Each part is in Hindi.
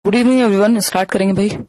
Good evening everyone. स्टार्ट करेंगे भाई।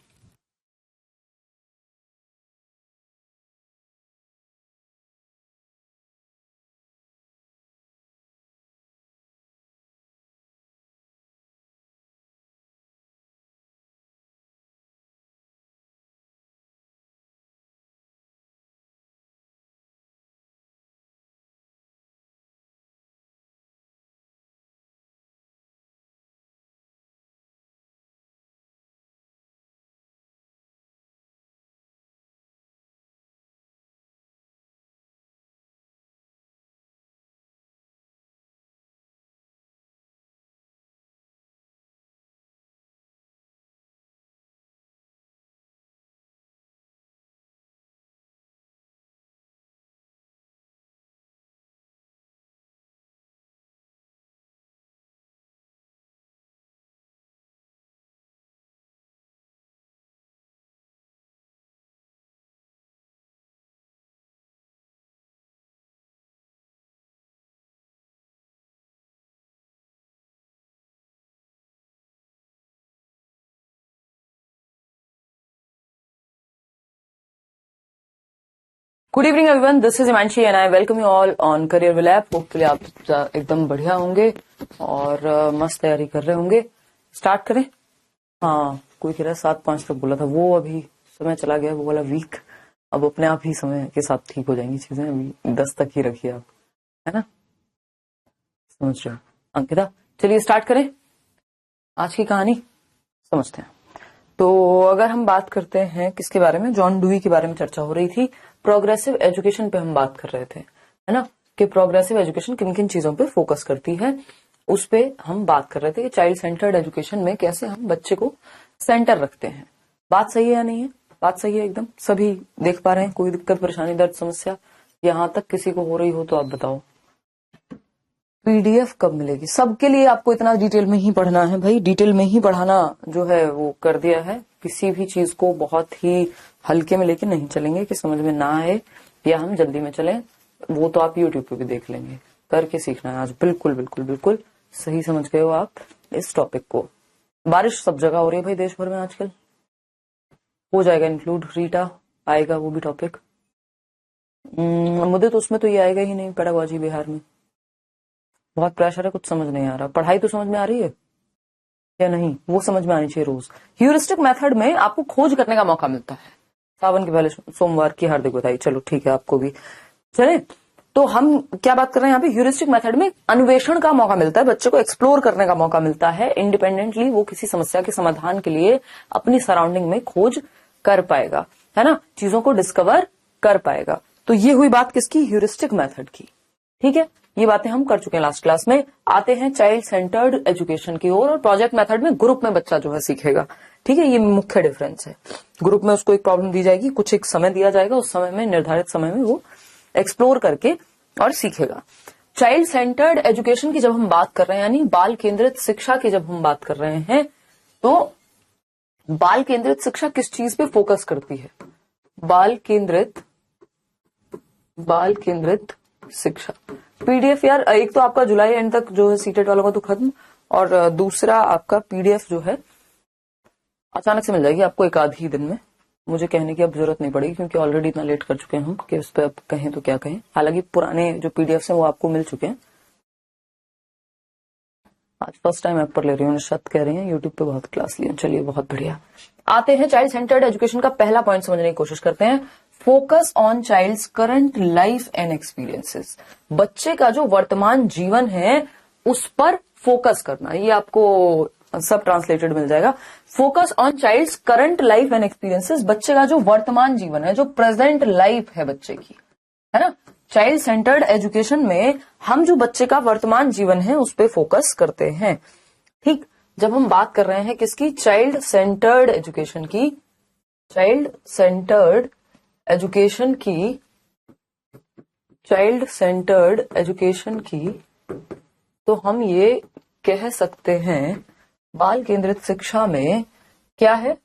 Good evening everyone, this is Himanshi and I welcome you all on career will app. Hopefully आप एकदम बढ़िया होंगे और मस्त तैयारी कर रहे होंगे। स्टार्ट करें। हाँ, कोई कह रहा है 7-5 तक बोला था, वो अभी समय चला गया, वो वाला वीक। अब अपने आप ही समय के साथ ठीक हो जाएंगी चीजें। अभी 10 तक ही रखिए आप, है ना? समझ रहे हो अंकिता? चलिए स्टार्ट करें आज की कहानी, समझते हैं। तो अगर हम बात करते हैं किसके बारे में, जॉन डुई के बारे में चर्चा हो रही थी। प्रोग्रेसिव एजुकेशन पे हम बात कर रहे थे, है ना, कि प्रोग्रेसिव एजुकेशन किन किन चीजों पे फोकस करती है, उस पे हम बात कर रहे थे कि चाइल्ड सेंटर्ड एजुकेशन में कैसे हम बच्चे को सेंटर रखते हैं। बात सही है या नहीं है? बात सही है एकदम। सभी देख पा रहे हैं? कोई दिक्कत परेशानी दर्द समस्या यहां तक किसी को हो रही हो तो आप बताओ। पीडीएफ कब मिलेगी? सबके लिए आपको इतना डिटेल में ही पढ़ना है भाई। डिटेल में ही पढ़ाना जो है वो कर दिया है। किसी भी चीज को बहुत ही हल्के में लेके नहीं चलेंगे कि समझ में ना आए या हम जल्दी में चलें। वो तो आप यूट्यूब पे भी देख लेंगे। करके सीखना है आज। बिल्कुल बिल्कुल बिल्कुल सही समझ गए हो आप इस टॉपिक को। बारिश सब जगह हो रही है भाई देश भर में आजकल। हो जाएगा इंक्लूड, रीटा आएगा वो भी टॉपिक। मुझे तो उसमें तो ये आएगा ही नहीं, पेडागोजी बिहार में बहुत प्रेशर है, कुछ समझ नहीं आ रहा। पढ़ाई तो समझ में आ रही है या नहीं, वो समझ में आनी चाहिए रोज। ह्यूरिस्टिक मेथड में आपको खोज करने का मौका मिलता है। सावन के पहले सोमवार की हार्दिक बधाई। चलो ठीक है, आपको भी। चले, तो हम क्या बात कर रहे हैं यहाँ पे? ह्यूरिस्टिक मेथड में अन्वेषण का मौका मिलता है, बच्चे को एक्सप्लोर करने का मौका मिलता है। इंडिपेंडेंटली वो किसी समस्या के समाधान के लिए अपनी सराउंडिंग में खोज कर पाएगा, है ना, चीजों को डिस्कवर कर पाएगा। तो ये हुई बात किसकी? ह्यूरिस्टिक मेथड की। ठीक है, ये बातें हम कर चुके हैं लास्ट क्लास में। आते हैं चाइल्ड सेंटर्ड एजुकेशन की ओर। और प्रोजेक्ट मेथड में ग्रुप में बच्चा जो है सीखेगा। ठीक है, ये मुख्य डिफरेंस है। ग्रुप में उसको एक प्रॉब्लम दी जाएगी, कुछ एक समय दिया जाएगा, उस समय में, निर्धारित समय में वो एक्सप्लोर करके और सीखेगा। चाइल्ड सेंटर्ड एजुकेशन की जब हम बात कर रहे हैं, यानी बाल केंद्रित शिक्षा की जब हम बात कर रहे हैं, तो बाल केंद्रित शिक्षा किस चीज पे फोकस करती है? बाल केंद्रित शिक्षा। पीडीएफ यार, एक तो आपका जुलाई एंड तक जो है सीटेट वालों का तो खत्म, और दूसरा आपका पीडीएफ जो है अचानक से मिल जाएगी आपको एक आध ही दिन में। मुझे कहने की अब जरूरत नहीं पड़ेगी क्योंकि ऑलरेडी इतना लेट कर चुके हैं हम कि उस पर अब कहें तो क्या कहें। हालांकि पुराने जो पीडीएफ हैं वो आपको मिल चुके हैं। आज फर्स्ट टाइम ऐप पर ले रही हूँ, निशत कह रही हैं यूट्यूब पे बहुत क्लास लिया। चलिए बहुत बढ़िया। आते हैं चाइल्ड सेंटर्ड एजुकेशन का पहला पॉइंट समझने की कोशिश करते हैं। Focus on child's current life and experiences. बच्चे का जो वर्तमान जीवन है उस पर फोकस करना। ये आपको सब ट्रांसलेटेड मिल जाएगा। Focus on child's current life and experiences. बच्चे का जो वर्तमान जीवन है, जो प्रेजेंट लाइफ है बच्चे की, है ना। चाइल्ड सेंटर्ड एजुकेशन में हम जो बच्चे का वर्तमान जीवन है उस पे फोकस करते हैं। ठीक, जब हम बात कर रहे हैं किसकी? चाइल्ड सेंटर्ड एजुकेशन की। चाइल्ड सेंटर्ड एजुकेशन की, चाइल्ड सेंटर्ड एजुकेशन की, तो हम ये कह सकते हैं बाल केंद्रित शिक्षा में क्या है?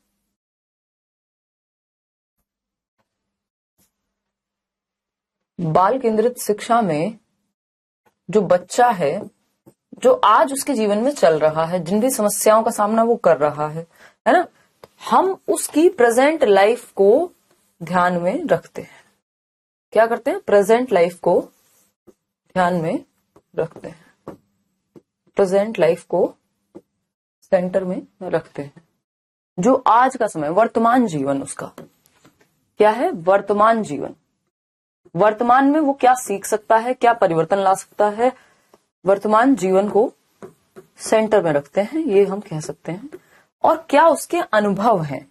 बाल केंद्रित शिक्षा में जो बच्चा है जो आज उसके जीवन में चल रहा है, जिन भी समस्याओं का सामना वो कर रहा है ना, हम उसकी प्रेजेंट लाइफ को ध्यान में रखते हैं। क्या करते हैं? प्रेजेंट लाइफ को ध्यान में रखते हैं, प्रेजेंट लाइफ को सेंटर में रखते हैं। जो आज का समय, वर्तमान जीवन उसका क्या है? वर्तमान जीवन, वर्तमान में वो क्या सीख सकता है, क्या परिवर्तन ला सकता है, वर्तमान जीवन को सेंटर में रखते हैं, ये हम कह सकते हैं। और क्या उसके अनुभव हैं,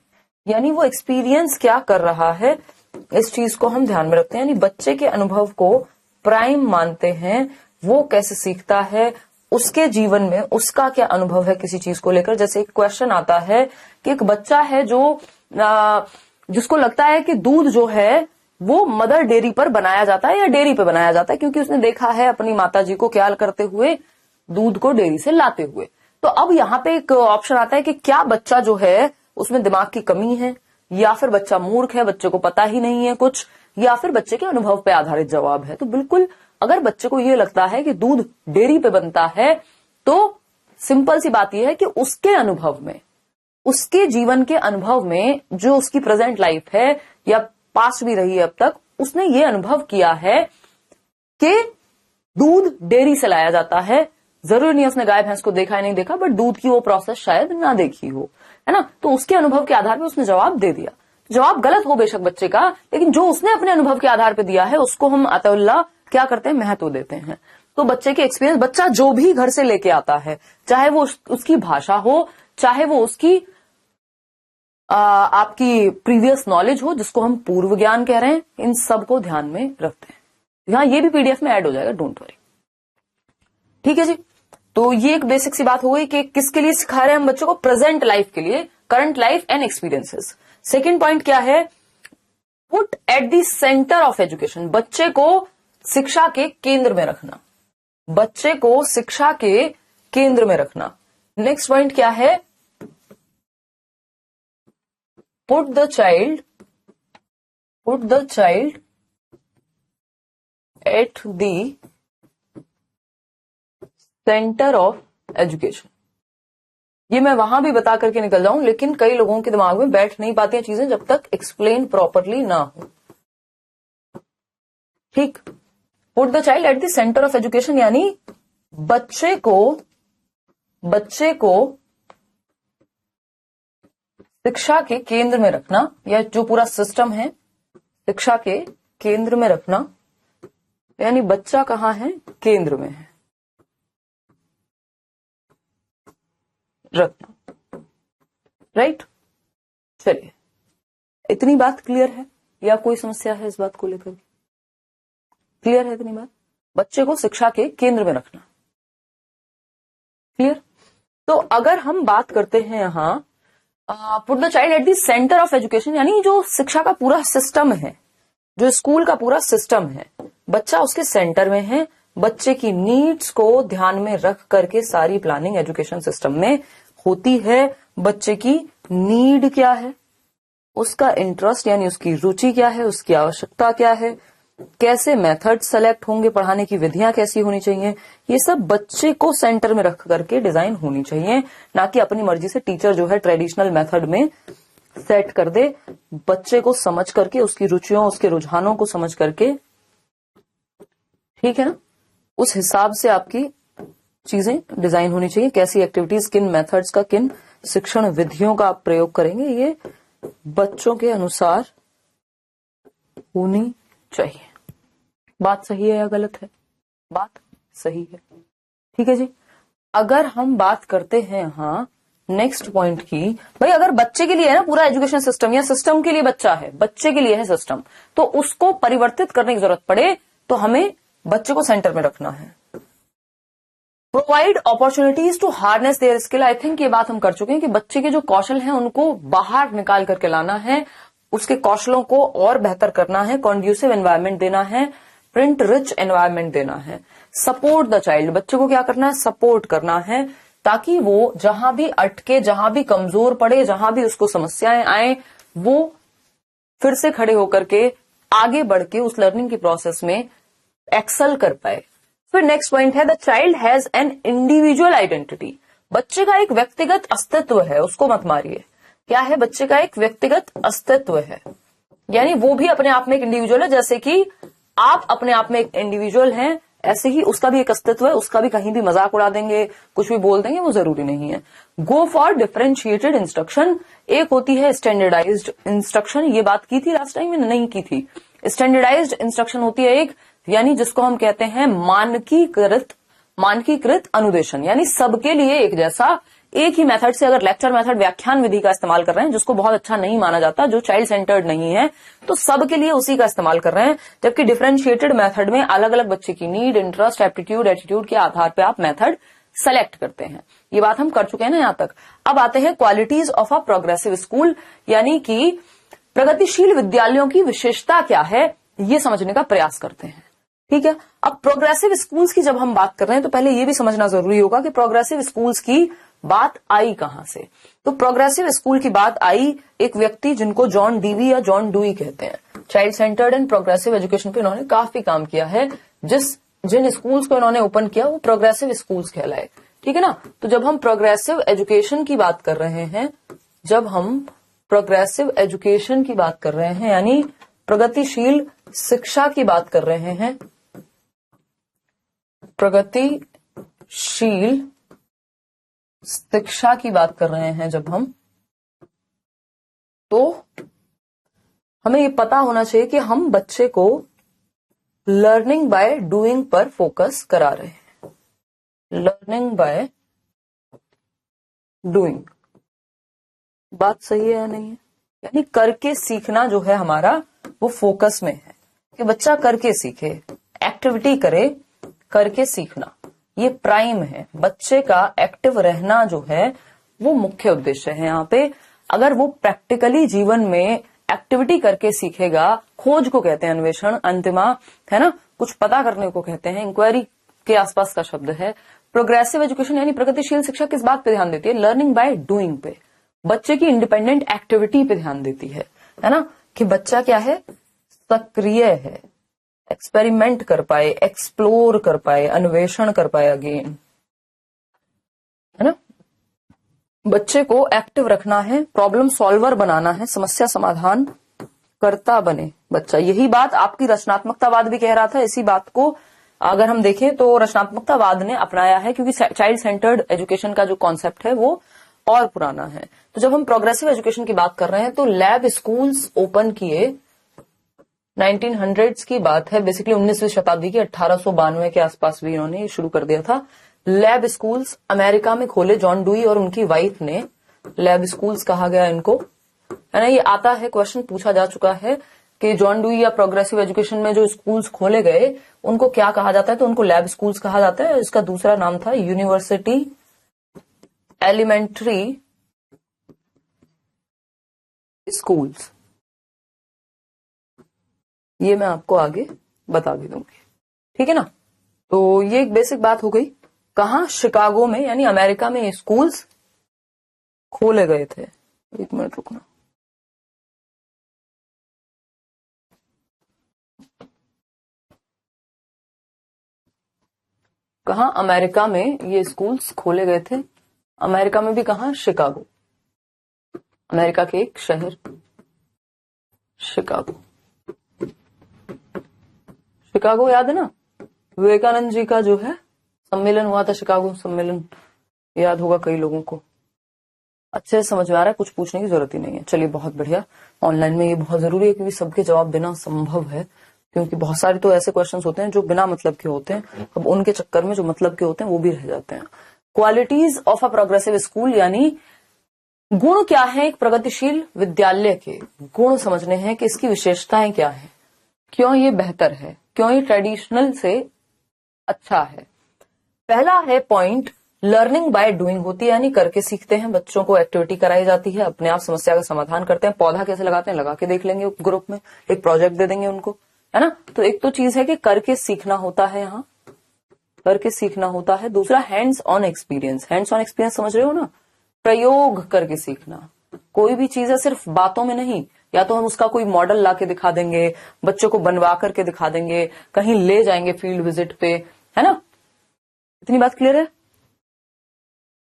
यानी वो एक्सपीरियंस क्या कर रहा है, इस चीज को हम ध्यान में रखते हैं। यानी बच्चे के अनुभव को प्राइम मानते हैं, वो कैसे सीखता है, उसके जीवन में उसका क्या अनुभव है किसी चीज को लेकर। जैसे एक क्वेश्चन आता है कि एक बच्चा है जो जिसको लगता है कि दूध जो है वो मदर डेयरी पर बनाया जाता है या डेयरी पे बनाया जाता है, क्योंकि उसने देखा है अपनी माताजी को क्या करते हुए, दूध को डेयरी से लाते हुए। तो अब यहाँ पे एक ऑप्शन आता है कि क्या बच्चा जो है उसमें दिमाग की कमी है, या फिर बच्चा मूर्ख है, बच्चे को पता ही नहीं है कुछ, या फिर बच्चे के अनुभव पे आधारित जवाब है। तो बिल्कुल अगर बच्चे को ये लगता है कि दूध डेयरी पे बनता है, तो सिंपल सी बात यह है कि उसके अनुभव में, उसके जीवन के अनुभव में, जो उसकी प्रेजेंट लाइफ है या पास्ट भी रही है अब तक, उसने ये अनुभव किया है कि दूध डेयरी से लाया जाता है। जरूरी नहीं उसने गाय भैंस को देखा है नहीं देखा, बट दूध की वो प्रोसेस शायद ना देखी हो, है ना। तो उसके अनुभव के आधार पर उसने जवाब दे दिया। जवाब गलत हो बेशक बच्चे का, लेकिन जो उसने अपने अनुभव के आधार पर दिया है उसको हम अतउल्लाह क्या करते हैं, महत्व देते हैं। तो बच्चे के एक्सपीरियंस, बच्चा जो भी घर से लेके आता है, चाहे वो उसकी भाषा हो, चाहे वो उसकी आपकी प्रीवियस नॉलेज हो, जिसको हम पूर्व ज्ञान कह रहे हैं, इन सब को ध्यान में रखते हैं। यहां ये भी पीडीएफ में ऐड हो जाएगा, डोंट वरी। ठीक है जी। तो ये एक बेसिक सी बात हो गई कि किसके लिए सिखा रहे हैं हम बच्चों को, प्रेजेंट लाइफ के लिए, current life and experiences. Second point क्या है, put at the centre of education, बच्चे को शिक्षा के केंद्र में रखना, बच्चे को शिक्षा के केंद्र में रखना। नेक्स्ट पॉइंट क्या है, put the child at the centre of education. ये मैं वहां भी बता करके निकल जाऊं, लेकिन कई लोगों के दिमाग में बैठ नहीं पाती हैं चीजें जब तक एक्सप्लेन प्रॉपरली ना हो। ठीक, put the child at the centre of education, यानी बच्चे को शिक्षा के केंद्र में रखना, या जो पूरा सिस्टम है शिक्षा के केंद्र में रखना, यानी बच्चा कहां है, केंद्र में है, रखना। राइट, चलिए, इतनी बात क्लियर है या कोई समस्या है इस बात को लेकर? क्लियर है इतनी बात? बच्चे को शिक्षा के केंद्र में रखना, क्लियर। तो अगर हम बात करते हैं यहां put the child at the centre of education, यानी जो शिक्षा का पूरा सिस्टम है, जो स्कूल का पूरा सिस्टम है, बच्चा उसके सेंटर में है। बच्चे की नीड्स को ध्यान में रख करके सारी प्लानिंग एजुकेशन सिस्टम में होती है। बच्चे की नीड क्या है, उसका इंटरेस्ट यानी उसकी रुचि क्या है, उसकी आवश्यकता क्या है, कैसे मेथड सेलेक्ट होंगे, पढ़ाने की विधियां कैसी होनी चाहिए, ये सब बच्चे को सेंटर में रख करके डिजाइन होनी चाहिए, ना कि अपनी मर्जी से टीचर जो है ट्रेडिशनल मेथड में सेट कर दे। बच्चे को समझ करके, उसकी रुचियों, उसके रुझानों को समझ करके, ठीक है ना, उस हिसाब से आपकी चीजें डिजाइन होनी चाहिए। कैसी एक्टिविटीज, किन मेथड्स का, किन शिक्षण विधियों का आप प्रयोग करेंगे, ये बच्चों के अनुसार होनी चाहिए। बात सही है या गलत है? बात सही है। ठीक है जी। अगर हम बात करते हैं यहां नेक्स्ट पॉइंट की, भाई अगर बच्चे के लिए है ना पूरा एजुकेशन सिस्टम, या सिस्टम के लिए बच्चा है, बच्चे के लिए है सिस्टम, तो उसको परिवर्तित करने की जरूरत पड़े तो हमें बच्चे को सेंटर में रखना है। Provide opportunities to harness their skill, I think ये बात हम कर चुके हैं कि बच्चे के जो कौशल हैं उनको बाहर निकाल करके लाना है, उसके कौशलों को और बेहतर करना है, कॉन्ड्यूसिव एनवायरनमेंट देना है, प्रिंट रिच एनवायरनमेंट देना है। सपोर्ट द चाइल्ड, बच्चे को क्या करना है, सपोर्ट करना है, ताकि वो जहां भी अटके, जहां भी कमजोर पड़े, जहां भी उसको समस्याएं आए, वो फिर से खड़े होकर के आगे बढ़ के उस लर्निंग की प्रोसेस में एक्सेल कर पाए, फिर नेक्स्ट पॉइंट है the child has an individual identity. बच्चे का एक व्यक्तिगत अस्तित्व है, उसको मत मारिए। क्या है? बच्चे का एक व्यक्तिगत अस्तित्व है, यानी वो भी अपने आप में एक इंडिविजुअल है। जैसे कि आप अपने आप में एक इंडिविजुअल हैं, ऐसे ही उसका भी एक अस्तित्व है। उसका भी कहीं भी मजाक उड़ा देंगे, कुछ भी बोल देंगे, वो जरूरी नहीं है। Go for differentiated instruction. एक होती है स्टैंडर्डाइज्ड इंस्ट्रक्शन, ये बात की थी लास्ट टाइम, मैंने नहीं की थी। स्टैंडर्डाइज्ड इंस्ट्रक्शन होती है एक, यानी जिसको हम कहते हैं मानकीकृत अनुदेशन, यानी सबके लिए एक जैसा, एक ही मेथड से। अगर लेक्चर मेथड, व्याख्यान विधि का इस्तेमाल कर रहे हैं, जिसको बहुत अच्छा नहीं माना जाता, जो चाइल्ड सेंटर्ड नहीं है, तो सबके लिए उसी का इस्तेमाल कर रहे हैं। जबकि डिफरेंशिएटेड मेथड में अलग अलग बच्चे की नीड, इंटरेस्ट, एप्टीट्यूड, एटीट्यूड के आधार पर आप मेथड सेलेक्ट करते हैं। ये बात हम कर चुके हैं ना यहां तक। अब आते हैं qualities of a progressive school, यानी कि प्रगतिशील विद्यालयों की विशेषता क्या है, ये समझने का प्रयास करते हैं। ठीक है। अब प्रोग्रेसिव स्कूल्स की जब हम बात कर रहे हैं तो पहले ये भी समझना जरूरी होगा कि प्रोग्रेसिव स्कूल्स की बात आई कहां से। तो प्रोग्रेसिव स्कूल की बात आई एक व्यक्ति जिनको जॉन डीवी या जॉन डुई कहते हैं। Child centred and progressive education पे इन्होंने काफी काम किया है। जिन स्कूल्स को इन्होंने ओपन किया वो प्रोग्रेसिव स्कूल्स कहलाए। ठीक है ना। तो जब हम प्रोग्रेसिव एजुकेशन की बात कर रहे हैं, यानी प्रगतिशील शिक्षा की बात कर रहे हैं, प्रगतिशील शिक्षा की बात कर रहे हैं जब हम, तो हमें ये पता होना चाहिए कि हम बच्चे को लर्निंग बाय डूइंग पर फोकस करा रहे हैं। लर्निंग बाय डूइंग, बात सही है या नहीं है? यानी करके सीखना जो है हमारा, वो फोकस में है कि बच्चा करके सीखे, एक्टिविटी करे, करके सीखना, ये प्राइम है। बच्चे का एक्टिव रहना जो है वो मुख्य उद्देश्य है यहाँ पे। अगर वो प्रैक्टिकली जीवन में एक्टिविटी करके सीखेगा, खोज को कहते हैं अन्वेषण, अंतिमा, है ना, कुछ पता करने को कहते हैं, इंक्वायरी के आसपास का शब्द है। प्रोग्रेसिव एजुकेशन यानी प्रगतिशील शिक्षा किस बात पे ध्यान देती है? लर्निंग बाय डूइंग पे, बच्चे की इंडिपेंडेंट एक्टिविटी पे ध्यान देती है ना, कि बच्चा क्या है, सक्रिय है, एक्सपेरिमेंट कर पाए, एक्सप्लोर कर पाए, अन्वेषण कर पाए अगेन, है ना। बच्चे को एक्टिव रखना है, प्रॉब्लम सॉल्वर बनाना है, समस्या समाधान करता बने बच्चा। यही बात आपकी रचनात्मकतावाद भी कह रहा था। इसी बात को अगर हम देखें तो रचनात्मकतावाद ने अपनाया है, क्योंकि चाइल्ड सेंटर्ड एजुकेशन का जो कॉन्सेप्ट है वो और पुराना है। तो जब हम प्रोग्रेसिव एजुकेशन की बात कर रहे हैं तो लैब स्कूल्स ओपन किए 1900s की बात है, बेसिकली 19वीं शताब्दी की, 1892 के आसपास भी इन्होंने शुरू कर दिया था। लैब स्कूल्स अमेरिका में खोले जॉन डुई और उनकी वाइफ ने। लैब स्कूल्स कहा गया इनको, है ना। ये आता है, क्वेश्चन पूछा जा चुका है कि जॉन डुई या प्रोग्रेसिव एजुकेशन में जो स्कूल्स खोले गए उनको क्या कहा जाता है, तो उनको लैब स्कूल्स कहा जाता है। इसका दूसरा नाम था यूनिवर्सिटी एलिमेंट्री स्कूल्स। ये मैं आपको आगे बता भी दूंगी, ठीक है ना। तो ये एक बेसिक बात हो गई। कहां? शिकागो में, यानी अमेरिका में स्कूल्स खोले गए थे। एक मिनट रुकना। कहां? अमेरिका में ये स्कूल्स खोले गए थे। अमेरिका में भी कहां? शिकागो, अमेरिका के एक शहर शिकागो। शिकागो याद है ना, विवेकानंद जी का जो है सम्मेलन हुआ था, शिकागो सम्मेलन, याद होगा कई लोगों को। अच्छे से समझ में आ रहा है, कुछ पूछने की जरूरत ही नहीं है। चलिए, बहुत बढ़िया। ऑनलाइन में ये बहुत जरूरी है क्योंकि सबके जवाब देना संभव है, क्योंकि बहुत सारे तो ऐसे क्वेश्चंस होते हैं जो बिना मतलब के होते हैं। अब उनके चक्कर में जो मतलब के होते हैं वो भी रह जाते हैं। Qualities of a progressive school, यानी गुण क्या है एक प्रगतिशील विद्यालय के, गुण समझने हैं कि इसकी विशेषताएं क्या है, क्यों ये बेहतर है, क्यों ये ट्रेडिशनल से अच्छा है। पहला है पॉइंट, लर्निंग बाय डूइंग होती है, यानी करके सीखते हैं। बच्चों को एक्टिविटी कराई जाती है, अपने आप समस्या का समाधान करते हैं। पौधा कैसे लगाते हैं, लगा के देख लेंगे ग्रुप में, एक प्रोजेक्ट दे देंगे उनको, है ना। तो एक तो चीज है कि करके सीखना होता है, यहाँ करके सीखना होता है। दूसरा hands on experience, hands on experience समझ रहे हो ना, प्रयोग करके सीखना। कोई भी चीज है सिर्फ बातों में नहीं, या तो हम उसका कोई मॉडल ला के दिखा देंगे, बच्चों को बनवा करके दिखा देंगे, कहीं ले जाएंगे फील्ड विजिट पे, है ना? इतनी बात क्लियर है?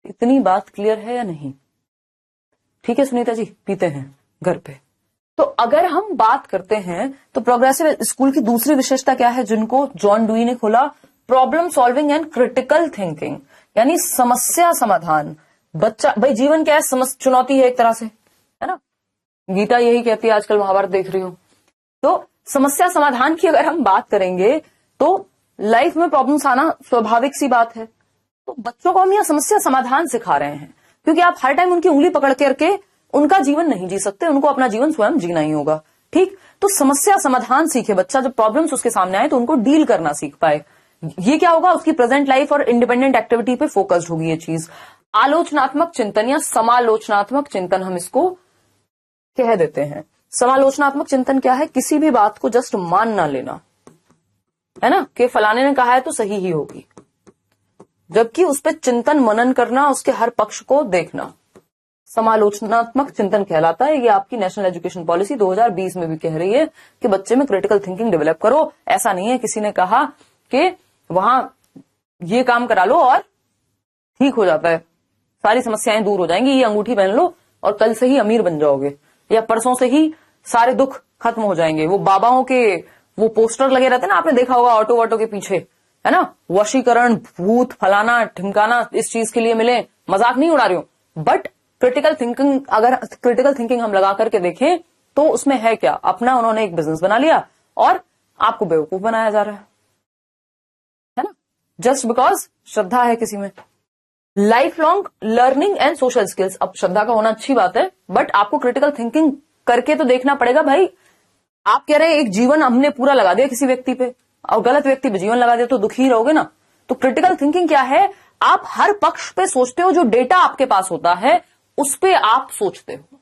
इतनी बात क्लियर है या नहीं? ठीक है सुनीता जी, पीते हैं घर पे। तो अगर हम बात करते हैं तो प्रोग्रेसिव स्कूल की दूसरी विशेषता क्या है जिनको जॉन डुई ने खोला? Problem solving and critical thinking, यानी समस्या समाधान। बच्चा भाई जीवन क्या है? चुनौती है एक तरह से, है ना? गीता यही कहती है, आजकल महाभारत देख रही हूं। तो समस्या समाधान की अगर हम बात करेंगे तो लाइफ में प्रॉब्लम्स आना स्वाभाविक सी बात है। तो बच्चों को हम यह समस्या समाधान सिखा रहे हैं, क्योंकि आप हर टाइम उनकी उंगली पकड़ करके उनका जीवन नहीं जी सकते, उनको अपना जीवन स्वयं जीना ही होगा। ठीक, तो समस्या समाधान सीखे बच्चा, जब प्रॉब्लम्स उसके सामने आए तो उनको डील करना सीख पाए। ये क्या होगा? उसकी प्रेजेंट लाइफ और इंडिपेंडेंट एक्टिविटी पे फोकस्ड होगी ये चीज। आलोचनात्मक चिंतन या समालोचनात्मक चिंतन हम इसको कह देते हैं। समालोचनात्मक चिंतन क्या है? किसी भी बात को जस्ट मान ना लेना, है ना, कि फलाने ने कहा है तो सही ही होगी, जबकि उस पर चिंतन मनन करना, उसके हर पक्ष को देखना समालोचनात्मक चिंतन कहलाता है। ये आपकी नेशनल एजुकेशन पॉलिसी 2020 में भी कह रही है कि बच्चे में क्रिटिकल थिंकिंग डेवलप करो। ऐसा नहीं है किसी ने कहा कि वहां ये काम करा लो और ठीक हो जाता है, सारी समस्याएं दूर हो जाएंगी, ये अंगूठी पहन लो और कल से ही अमीर बन जाओगे, या परसों से ही सारे दुख खत्म हो जाएंगे। वो बाबाओं के वो पोस्टर लगे रहते हैं ना, आपने देखा होगा ऑटो वाटो के पीछे, है ना, वशीकरण, भूत, फलाना ठिमकाना इस चीज के लिए मिले। मजाक नहीं उड़ा रही हूं, बट क्रिटिकल थिंकिंग, अगर क्रिटिकल थिंकिंग हम लगा करके देखें तो उसमें है क्या? अपना उन्होंने एक बिजनेस बना लिया और आपको बेवकूफ बनाया जा रहा है ना, जस्ट बिकॉज श्रद्धा है किसी में। Life long learning and social skills, अब श्रद्धा का होना अच्छी बात है, बट आपको क्रिटिकल थिंकिंग करके तो देखना पड़ेगा भाई। आप कह रहे हैं एक जीवन हमने पूरा लगा दिया किसी व्यक्ति पे और गलत व्यक्ति पे जीवन लगा दिया तो दुखी रहोगे ना। तो क्रिटिकल थिंकिंग क्या है? आप हर पक्ष पे सोचते हो, जो डेटा आपके पास होता है उस पे आप सोचते हो।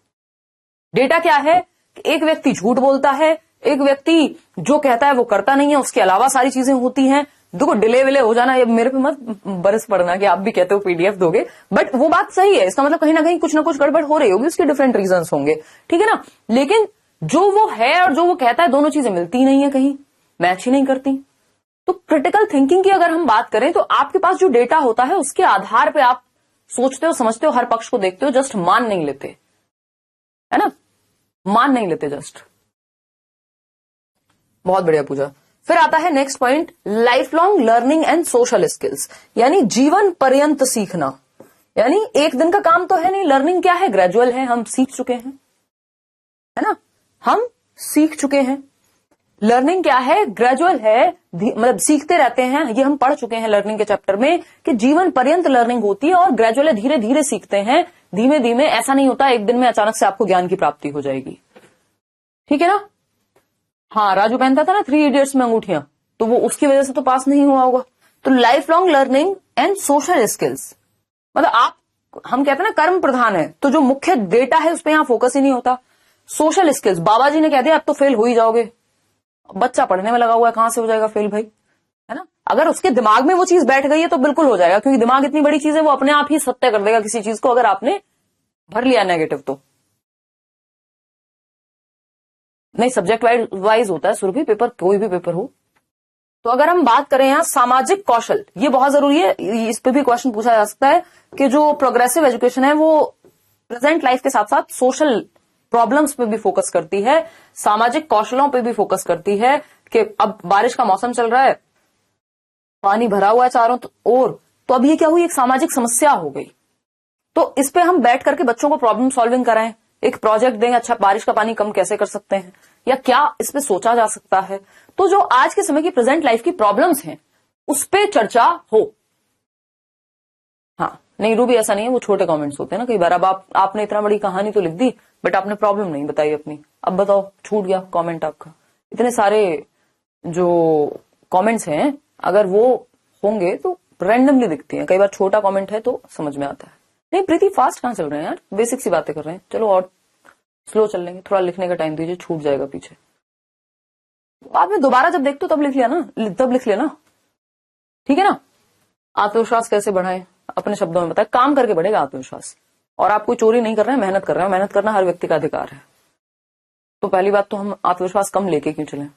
डेटा क्या है? एक व्यक्ति झूठ बोलता है, एक व्यक्ति जो कहता है वो करता नहीं है, उसके अलावा सारी चीजें होती हैं। देखो डिले विले हो जाना, ये मेरे पे मत बरस पड़ना कि आप भी कहते हो पीडीएफ दोगे, बट वो बात सही है। इसका मतलब कहीं ना कहीं कुछ ना कुछ गड़बड़ हो रही होगी, उसके डिफरेंट रीजंस होंगे, ठीक है ना। लेकिन जो वो है और जो वो कहता है, दोनों चीजें मिलती नहीं है, कहीं मैच ही नहीं करती। तो क्रिटिकल थिंकिंग की अगर हम बात करें तो आपके पास जो डेटा होता है उसके आधार पे आप सोचते हो, समझते हो, हर पक्ष को देखते हो, जस्ट मान नहीं लेते, है ना, मान नहीं लेते जस्ट। बहुत बढ़िया पूजा। फिर आता है next point, life long learning and social skills, यानी जीवन पर्यंत सीखना। यानी एक दिन का काम तो है नहीं, लर्निंग क्या है? ग्रेजुअल है, हम सीख चुके हैं, है ना, हम सीख चुके हैं। लर्निंग क्या है? ग्रेजुअल है, मतलब सीखते रहते हैं। ये हम पढ़ चुके हैं लर्निंग के चैप्टर में कि जीवन पर्यंत लर्निंग होती है और ग्रेजुअल धीरे धीरे सीखते हैं, धीमे धीमे। ऐसा नहीं होता एक दिन में अचानक से आपको ज्ञान की प्राप्ति हो जाएगी, ठीक है ना। हाँ, राजू पहनता था ना 3 इडियट्स में अंगूठियां, तो वो उसकी वजह से तो पास नहीं हुआ होगा। तो life long learning and social skills, मतलब आप, हम कहते हैं ना कर्म प्रधान है, तो जो मुख्य डेटा है उस पर यहां फोकस ही नहीं होता। सोशल स्किल्स, बाबा जी ने कह दिया अब तो फेल हो ही जाओगे, बच्चा पढ़ने में लगा हुआ है, कहां से हो जाएगा फेल भाई, है ना। अगर उसके दिमाग में वो चीज बैठ गई है तो बिल्कुल हो जाएगा, क्योंकि दिमाग इतनी बड़ी चीज है, वो अपने आप ही सत्य कर देगा किसी चीज को, अगर आपने भर लिया नेगेटिव तो। नहीं, सब्जेक्ट वाइज होता है सुरभि पेपर, कोई भी पेपर हो। तो अगर हम बात करें यहां सामाजिक कौशल, ये बहुत जरूरी है, इस पे भी क्वेश्चन पूछा जा सकता है कि जो प्रोग्रेसिव एजुकेशन है वो प्रेजेंट लाइफ के साथ साथ सोशल प्रॉब्लम्स पे भी फोकस करती है, सामाजिक कौशलों पे भी फोकस करती है। कि अब बारिश का मौसम चल रहा है, पानी भरा हुआ है चारों ओर, तो अब ये क्या हुई? एक सामाजिक समस्या हो गई। तो इस पे हम बैठ करके बच्चों को प्रॉब्लम सॉल्विंग कराएं, एक प्रोजेक्ट देंगे, अच्छा बारिश का पानी कम कैसे कर सकते हैं, या क्या इस पे सोचा जा सकता है। तो जो आज के समय की प्रेजेंट लाइफ की प्रॉब्लम्स हैं उस पे चर्चा हो। हाँ, नहीं रूबी, ऐसा नहीं है, वो छोटे कमेंट्स होते हैं ना कई बार। अब आपने इतना बड़ी कहानी तो लिख दी, बट आपने प्रॉब्लम नहीं बताई अपनी। अब बताओ, छूट गया कमेंट आपका। इतने सारे जो कमेंट्स हैं, अगर वो होंगे तो रैंडमली दिखती हैं, कई बार छोटा कमेंट है तो समझ में आता है। नहीं प्रीति, फास्ट कहां चल रहे हैं यार, बेसिक सी बातें कर रहे हैं, चलो और स्लो चल लेंगे, थोड़ा लिखने का टाइम दीजिए, छूट जाएगा पीछे। बाद में दोबारा जब देखते हो तब लिख लिया ना, तब लिख लेना, ठीक है ना। आत्मविश्वास कैसे बढ़ाएं, अपने शब्दों में बताएं। काम करके बढ़ेगा आत्मविश्वास, और आप कोई चोरी नहीं कर रहे हैं, मेहनत कर रहे हैं। मेहनत करना हर व्यक्ति का अधिकार है। तो पहली बात तो हम आत्मविश्वास कम लेके क्यों चलें।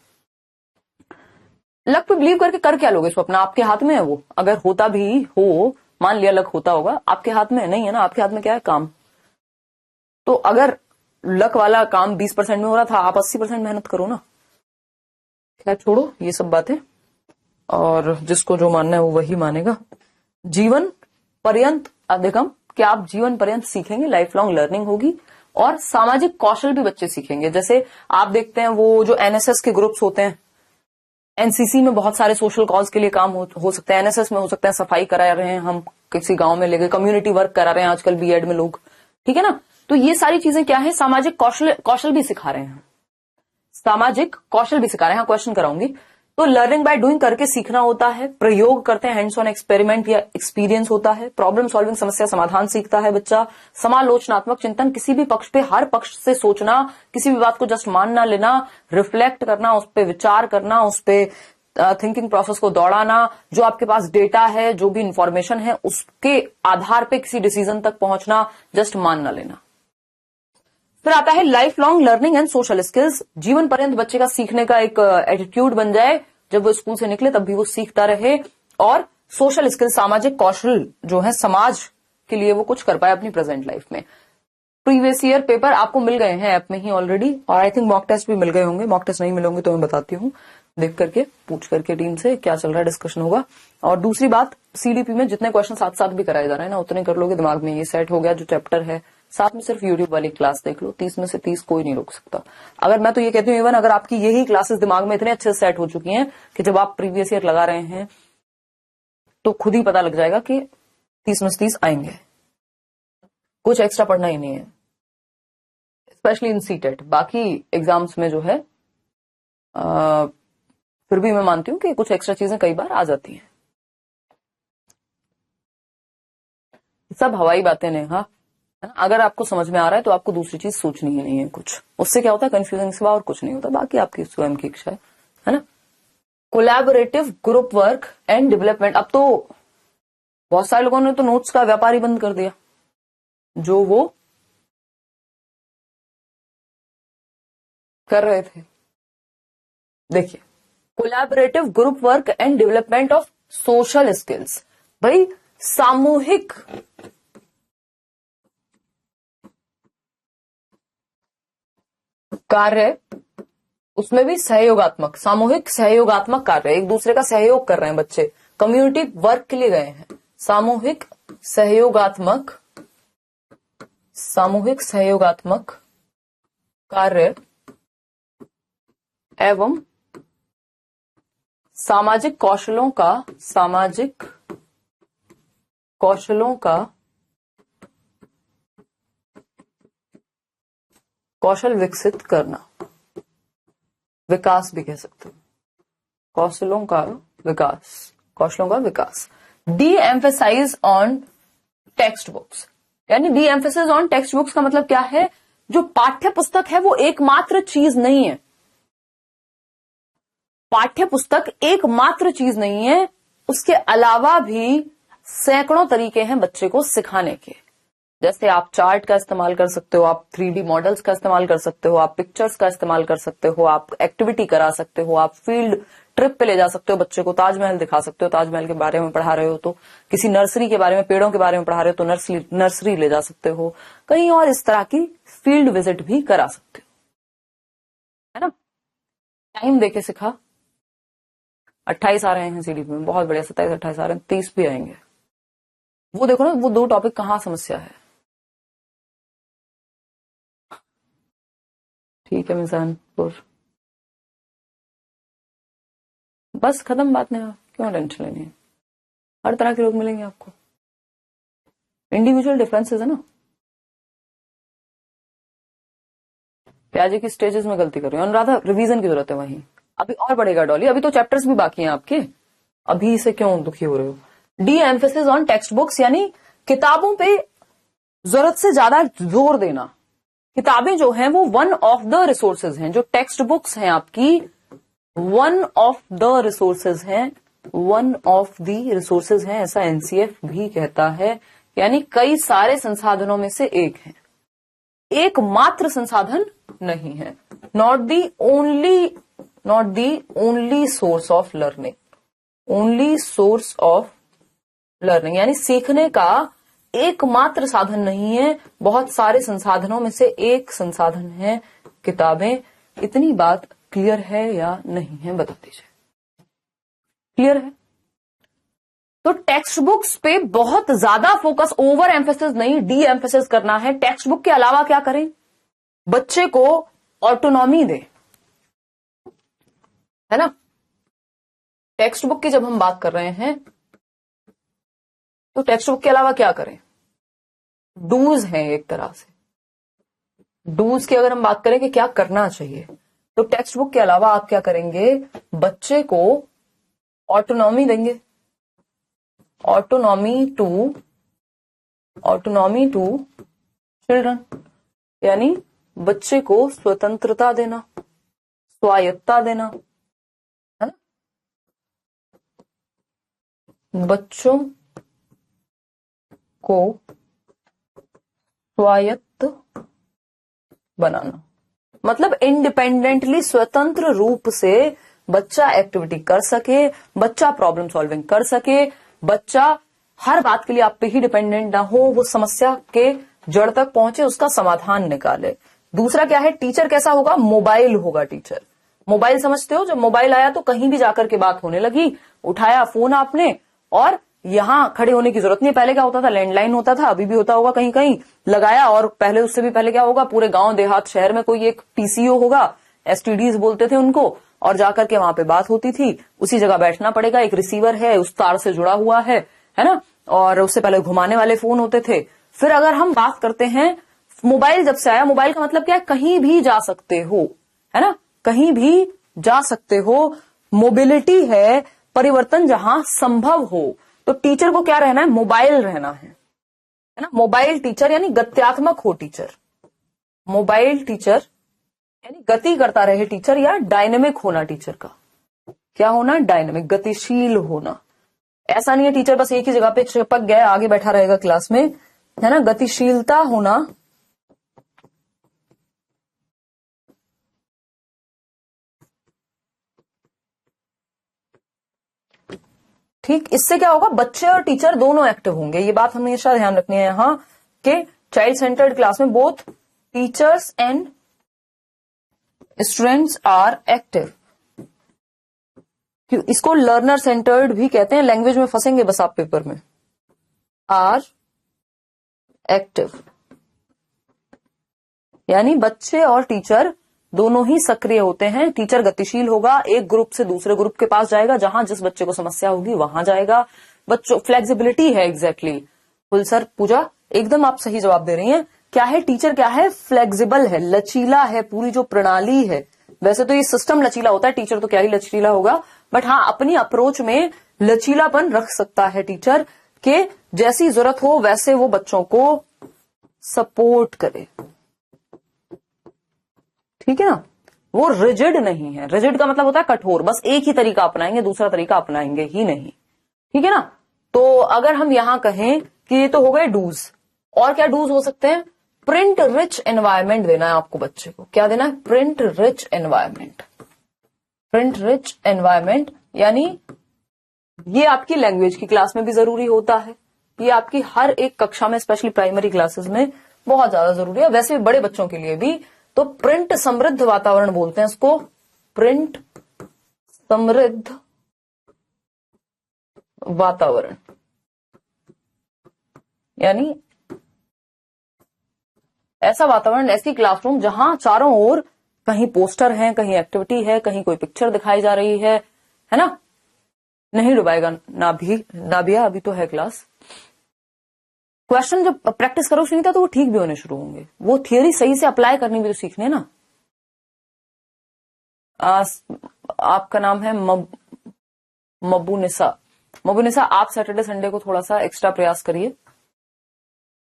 लक पे बिलीव करके कर क्या लोगे? स्वप्न आपके हाथ में है वो, अगर होता भी हो, मान लिया लक होता होगा, आपके हाथ में नहीं है ना, आपके हाथ में क्या है? काम। तो अगर लक वाला काम 20% में हो रहा था, आप 80% मेहनत करो ना। क्या, छोड़ो ये सब बातें, और जिसको जो मानना है वो वही मानेगा। जीवन पर्यंत अधिगम, कि आप जीवन पर्यंत सीखेंगे, लाइफ लॉन्ग लर्निंग होगी, और सामाजिक कौशल भी बच्चे सीखेंगे। जैसे आप देखते हैं वो जो एनएसएस के ग्रुप्स होते हैं, एनसीसी में बहुत सारे सोशल कॉज के लिए काम हो सकते हैं, एनएसएस में हो सकता है सफाई करा रहे हैं, हम किसी गांव में ले गए, कम्युनिटी वर्क करा रहे हैं आजकल बीएड में लोग, ठीक है ना। तो ये सारी चीजें क्या है? सामाजिक कौशल भी सिखा रहे हैं, सामाजिक कौशल भी सिखा रहे हैं। क्वेश्चन कराऊंगी। तो लर्निंग बाय डूइंग, करके सीखना होता है, प्रयोग करते हैं, हैंड्स ऑन एक्सपेरिमेंट या एक्सपीरियंस होता है, प्रॉब्लम सॉल्विंग, समस्या समाधान सीखता है बच्चा, समालोचनात्मक चिंतन, किसी भी पक्ष पे हर पक्ष से सोचना, किसी भी बात को जस्ट मान ना लेना, रिफ्लेक्ट करना, उस पर विचार करना, उस पर थिंकिंग प्रोसेस को दौड़ाना, जो आपके पास डेटा है, जो भी इंफॉर्मेशन है, उसके आधार पे किसी डिसीजन तक पहुंचना, जस्ट मान ना लेना। फिर आता है life long learning and social skills, जीवन पर्यंत बच्चे का सीखने का एक एटीट्यूड बन जाए, जब वो स्कूल से निकले तब भी वो सीखता रहे। और सोशल स्किल्स, सामाजिक कौशल जो है, समाज के लिए वो कुछ कर पाए अपनी प्रेजेंट लाइफ में। प्रीवियस ईयर पेपर आपको मिल गए हैं ऐप में ही ऑलरेडी, और आई थिंक मॉक टेस्ट भी मिल गए होंगे। मॉक टेस्ट नहीं मिले होंगे तो मैं बताती हूँ, देख करके पूछ करके टीम से क्या चल रहा है, डिस्कशन होगा। और दूसरी बात, सीडीपी में जितने क्वेश्चन साथ साथ भी कराए जा रहे हैं ना, उतने कर लोगे, दिमाग में ये सेट हो गया जो चैप्टर है। साथ में सिर्फ यूट्यूब वाली क्लास देख लो, 30 में से 30 कोई नहीं रोक सकता। अगर मैं तो ये कहती हूँ, इवन अगर आपकी यही क्लासेस दिमाग में इतने अच्छे सेट हो चुकी हैं कि जब आप प्रीवियस ईयर लगा रहे हैं तो खुद ही पता लग जाएगा कि 30 में से 30 आएंगे, कुछ एक्स्ट्रा पढ़ना ही नहीं है, स्पेशली इन सीटेट। बाकी एग्जाम्स में जो है फिर भी मैं मानती हूँ कि कुछ एक्स्ट्रा चीजें कई बार आ जाती हैं। सब हवाई बातें ने, हाँ, अगर आपको समझ में आ रहा है तो आपको दूसरी चीज सोचनी ही नहीं है कुछ। उससे क्या होता है? कंफ्यूजिंग सिवा और कुछ नहीं होता, बाकी आपकी स्वयं की इच्छा है ना। Collaborative group work and development, अब तो बहुत सारे लोगों ने तो नोट्स का व्यापार ही बंद कर दिया, जो वो कर रहे थे। देखिए, collaborative group work and development of social skills, भाई सामूहिक कार्य, उसमें भी सहयोगात्मक, सामूहिक सहयोगात्मक कार्य, एक दूसरे का सहयोग कर रहे हैं बच्चे, कम्युनिटी वर्क के लिए गए हैं। सामूहिक सहयोगात्मक कार्य एवं सामाजिक कौशलों का कौशल विकसित करना, विकास भी कह सकते हो, कौशलों का विकास। De emphasise on text books, यानी de emphasise on text books का मतलब क्या है? जो पाठ्य पुस्तक है वो एकमात्र चीज नहीं है, पाठ्य पुस्तक एकमात्र चीज नहीं है, उसके अलावा भी सैकड़ों तरीके हैं बच्चे को सिखाने के। जैसे आप चार्ट का इस्तेमाल कर सकते हो, आप 3D मॉडल्स का इस्तेमाल कर सकते हो, आप पिक्चर्स का इस्तेमाल कर सकते हो, आप एक्टिविटी करा सकते हो, आप फील्ड ट्रिप पे ले जा सकते हो बच्चे को, ताजमहल दिखा सकते हो, ताजमहल के बारे में पढ़ा रहे हो तो, किसी नर्सरी के बारे में, पेड़ों के बारे में पढ़ा रहे हो तो नर्सरी ले जा सकते हो, कहीं और इस तरह की फील्ड विजिट भी करा सकते हो, है ना। टाइम देके सिखा, 28 आ रहे हैं सीडीपी में, बहुत बढ़िया, 27-28 आ रहे हैं, 30 भी आएंगे। वो देखो ना, वो 2 टॉपिक कहाँ समस्या है। ठीक है मिजानपुर, बस खत्म बात, नहीं क्यों टेंशन लेनी है, हर तरह के लोग मिलेंगे आपको, इंडिविजुअल डिफरेंसेस है ना। प्याजे की स्टेजेस में गलती कर रही हूँ, अनुराधा रिवीजन की जरूरत है वहीं, अभी और बढ़ेगा डॉली, अभी तो चैप्टर्स भी बाकी हैं आपके, अभी से क्यों दुखी हो रहे हो। D emphasis on text books, यानी किताबों पे जरूरत से ज्यादा जोर देना। किताबें जो हैं वो वन ऑफ द रिसोर्सेज हैं, जो टेक्स्ट बुक्स हैं आपकी वन ऑफ द रिसोर्सेज हैं, वन ऑफ द रिसोर्सेज हैं, ऐसा एनसीएफ भी कहता है, यानी कई सारे संसाधनों में से एक है, एकमात्र संसाधन नहीं है, not the only not the only source of learning. Only source of learning यानी सीखने का एकमात्र साधन नहीं है, बहुत सारे संसाधनों में से एक संसाधन है किताबें। इतनी बात क्लियर है या नहीं है, बता दीजिए। क्लियर है? तो टेक्स्ट बुक्स पे बहुत ज्यादा फोकस, ओवर एम्फेसिस नहीं, डी एम्फेसिस करना है। टेक्स्ट बुक के अलावा क्या करें? बच्चे को ऑटोनॉमी दे, है ना। टेक्स्ट बुक की जब हम बात कर रहे हैं तो टेक्स्ट बुक के अलावा क्या करें? डूज हैं एक तरह से। डूज की अगर हम बात करें कि क्या करना चाहिए, तो टेक्स्ट बुक के अलावा आप क्या करेंगे? बच्चे को ऑटोनॉमी देंगे। ऑटोनॉमी टू चिल्ड्रन यानी बच्चे को स्वतंत्रता देना, स्वायत्तता देना, है ना। बच्चों को स्वायत्त बनाना मतलब इंडिपेंडेंटली, स्वतंत्र रूप से बच्चा एक्टिविटी कर सके, बच्चा प्रॉब्लम सॉल्विंग कर सके, बच्चा हर बात के लिए आप पे ही डिपेंडेंट ना हो, वो समस्या के जड़ तक पहुंचे, उसका समाधान निकाले। दूसरा क्या है? टीचर कैसा होगा? मोबाइल होगा टीचर। मोबाइल समझते हो? जब मोबाइल आया तो कहीं भी जाकर के बात होने लगी, उठाया फोन आपने और यहां खड़े होने की जरूरत नहीं। पहले क्या होता था? लैंडलाइन होता था, अभी भी होता होगा कहीं कहीं, लगाया और पहले उससे भी पहले क्या होगा? पूरे गांव देहात शहर में कोई एक पीसीओ होगा, एसटीडीज बोलते थे उनको, और जाकर के वहां पे बात होती थी। उसी जगह बैठना पड़ेगा, एक रिसीवर है उस तार से जुड़ा हुआ है ना। और उससे पहले घुमाने वाले फोन होते थे। फिर अगर हम बात करते हैं मोबाइल जब से आया, मोबाइल का मतलब क्या है? कहीं भी जा सकते हो, है ना, कहीं भी जा सकते हो। मोबिलिटी है, परिवर्तन जहां संभव हो। तो टीचर को क्या रहना है? मोबाइल रहना है ना। मोबाइल टीचर यानी गत्यात्मक हो टीचर। मोबाइल टीचर यानी गति करता रहे टीचर, या डायनेमिक होना टीचर का। क्या होना? डायनेमिक, गतिशील होना। ऐसा नहीं है टीचर बस एक ही जगह पे चिपक गया, आगे बैठा रहेगा क्लास में, है ना। गतिशीलता होना, ठीक। इससे क्या होगा? बच्चे और टीचर दोनों एक्टिव होंगे। ये बात हमेशा ध्यान रखनी है यहाँ के चाइल्ड सेंटर्ड क्लास में both teachers and students are active. इसको लर्नर सेंटर्ड भी कहते हैं, लैंग्वेज में फंसेंगे बस आप पेपर में। आर एक्टिव यानी बच्चे और टीचर दोनों ही सक्रिय होते हैं। टीचर गतिशील होगा, एक ग्रुप से दूसरे ग्रुप के पास जाएगा, जहां जिस बच्चे को समस्या होगी वहां जाएगा। बच्चों फ्लेक्सिबिलिटी है, एग्जैक्टली फुलसर पूजा एकदम आप सही जवाब दे रही हैं। क्या है? टीचर क्या है? फ्लेक्सिबल है, लचीला है। पूरी जो प्रणाली है, वैसे तो ये सिस्टम लचीला होता है, टीचर तो क्या ही लचीला होगा, बट हाँ अपनी अप्रोच में लचीलापन रख सकता है टीचर के जैसी जरूरत हो वैसे वो बच्चों को सपोर्ट करे। ठीक है ना। वो रिजिड नहीं है। रिजिड का मतलब होता है कठोर, बस एक ही तरीका अपनाएंगे, दूसरा तरीका अपनाएंगे ही नहीं। ठीक है ना। तो अगर हम यहां कहें कि ये तो हो गए डूज, और क्या डूज हो सकते हैं? प्रिंट रिच एनवायरमेंट देना है आपको बच्चे को। क्या देना है? Print rich environment. Print rich environment यानी ये आपकी लैंग्वेज की क्लास में भी जरूरी होता है, ये आपकी हर एक कक्षा में, स्पेशली प्राइमरी क्लासेस में बहुत ज्यादा जरूरी है, वैसे बड़े बच्चों के लिए भी। तो प्रिंट समृद्ध वातावरण बोलते हैं इसको, प्रिंट समृद्ध वातावरण यानी ऐसा वातावरण, ऐसी क्लासरूम जहां चारों ओर कहीं पोस्टर हैं, कहीं एक्टिविटी है, कहीं कोई पिक्चर दिखाई जा रही है ना। नहीं डुबाएगा ना भी, नाबिया अभी तो है क्लास। क्वेश्चन जब प्रैक्टिस करो सुनीता तो वो ठीक भी होने शुरू होंगे। वो थियरी सही से अप्लाई करनी भी तो सीखनी है ना। आपका नाम है मबूनिसा। मबूनिसा, आप सैटरडे संडे को थोड़ा सा एक्स्ट्रा प्रयास करिए,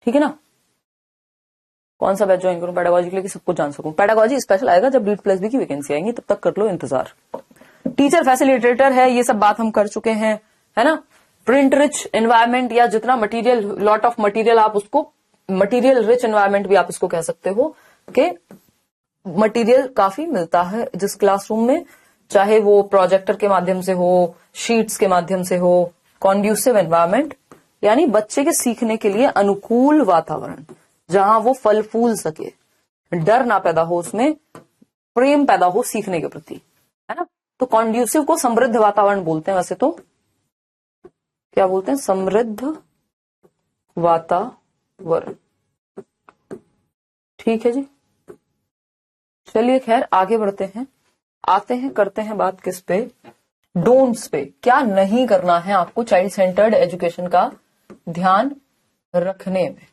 ठीक है ना। कौन सा बैच ज्वाइन करूं पेडागोजी के लिए कि सब कुछ जान सकूं? पेडागोजी स्पेशल आएगा जब रीड प्लस बी की वैकेंसी आएंगी, तब तक कर लो इंतजार। टीचर फैसिलिटेटर है, ये सब बात हम कर चुके हैं, है ना। प्रिंट रिच एनवायरमेंट या जितना मटेरियल, लॉट ऑफ मटेरियल, आप उसको मटेरियल रिच एनवायरमेंट भी आप इसको कह सकते हो कि मटेरियल काफी मिलता है जिस क्लासरूम में, चाहे वो प्रोजेक्टर के माध्यम से हो, शीट्स के माध्यम से हो। कॉन्ड्यूसिव एनवायरमेंट यानी बच्चे के सीखने के लिए अनुकूल वातावरण, जहां वो फल फूल सके, डर ना पैदा हो, उसमें प्रेम पैदा हो सीखने के प्रति, है ना। तो कॉन्ड्यूसिव को समृद्ध वातावरण बोलते हैं। वैसे तो क्या बोलते हैं? समृद्ध वातावरण। ठीक है जी, चलिए खैर आगे बढ़ते हैं, आते हैं, करते हैं बात किस पे? डोंट्स पे। क्या नहीं करना है आपको चाइल्ड सेंटर्ड एजुकेशन का ध्यान रखने में,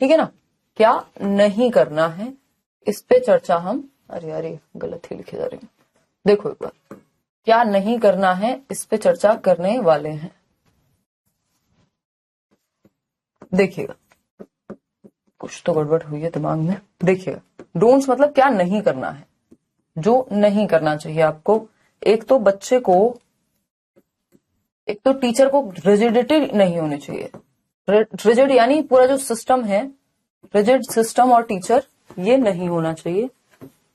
ठीक है ना। क्या नहीं करना है, इस पे चर्चा हम, अरे अरे गलत ही लिखे जा रहे हैं, देखो एक बार, क्या नहीं करना है इस पे चर्चा करने वाले हैं। देखिएगा, कुछ तो गड़बड़ हुई है दिमाग में। देखिएगा, डोंट्स मतलब क्या नहीं करना है, जो नहीं करना चाहिए आपको। एक तो बच्चे को, एक तो टीचर को रिजिडिटी नहीं होनी चाहिए। रिजिड यानी पूरा जो सिस्टम है, रिजिड सिस्टम और टीचर, ये नहीं होना चाहिए।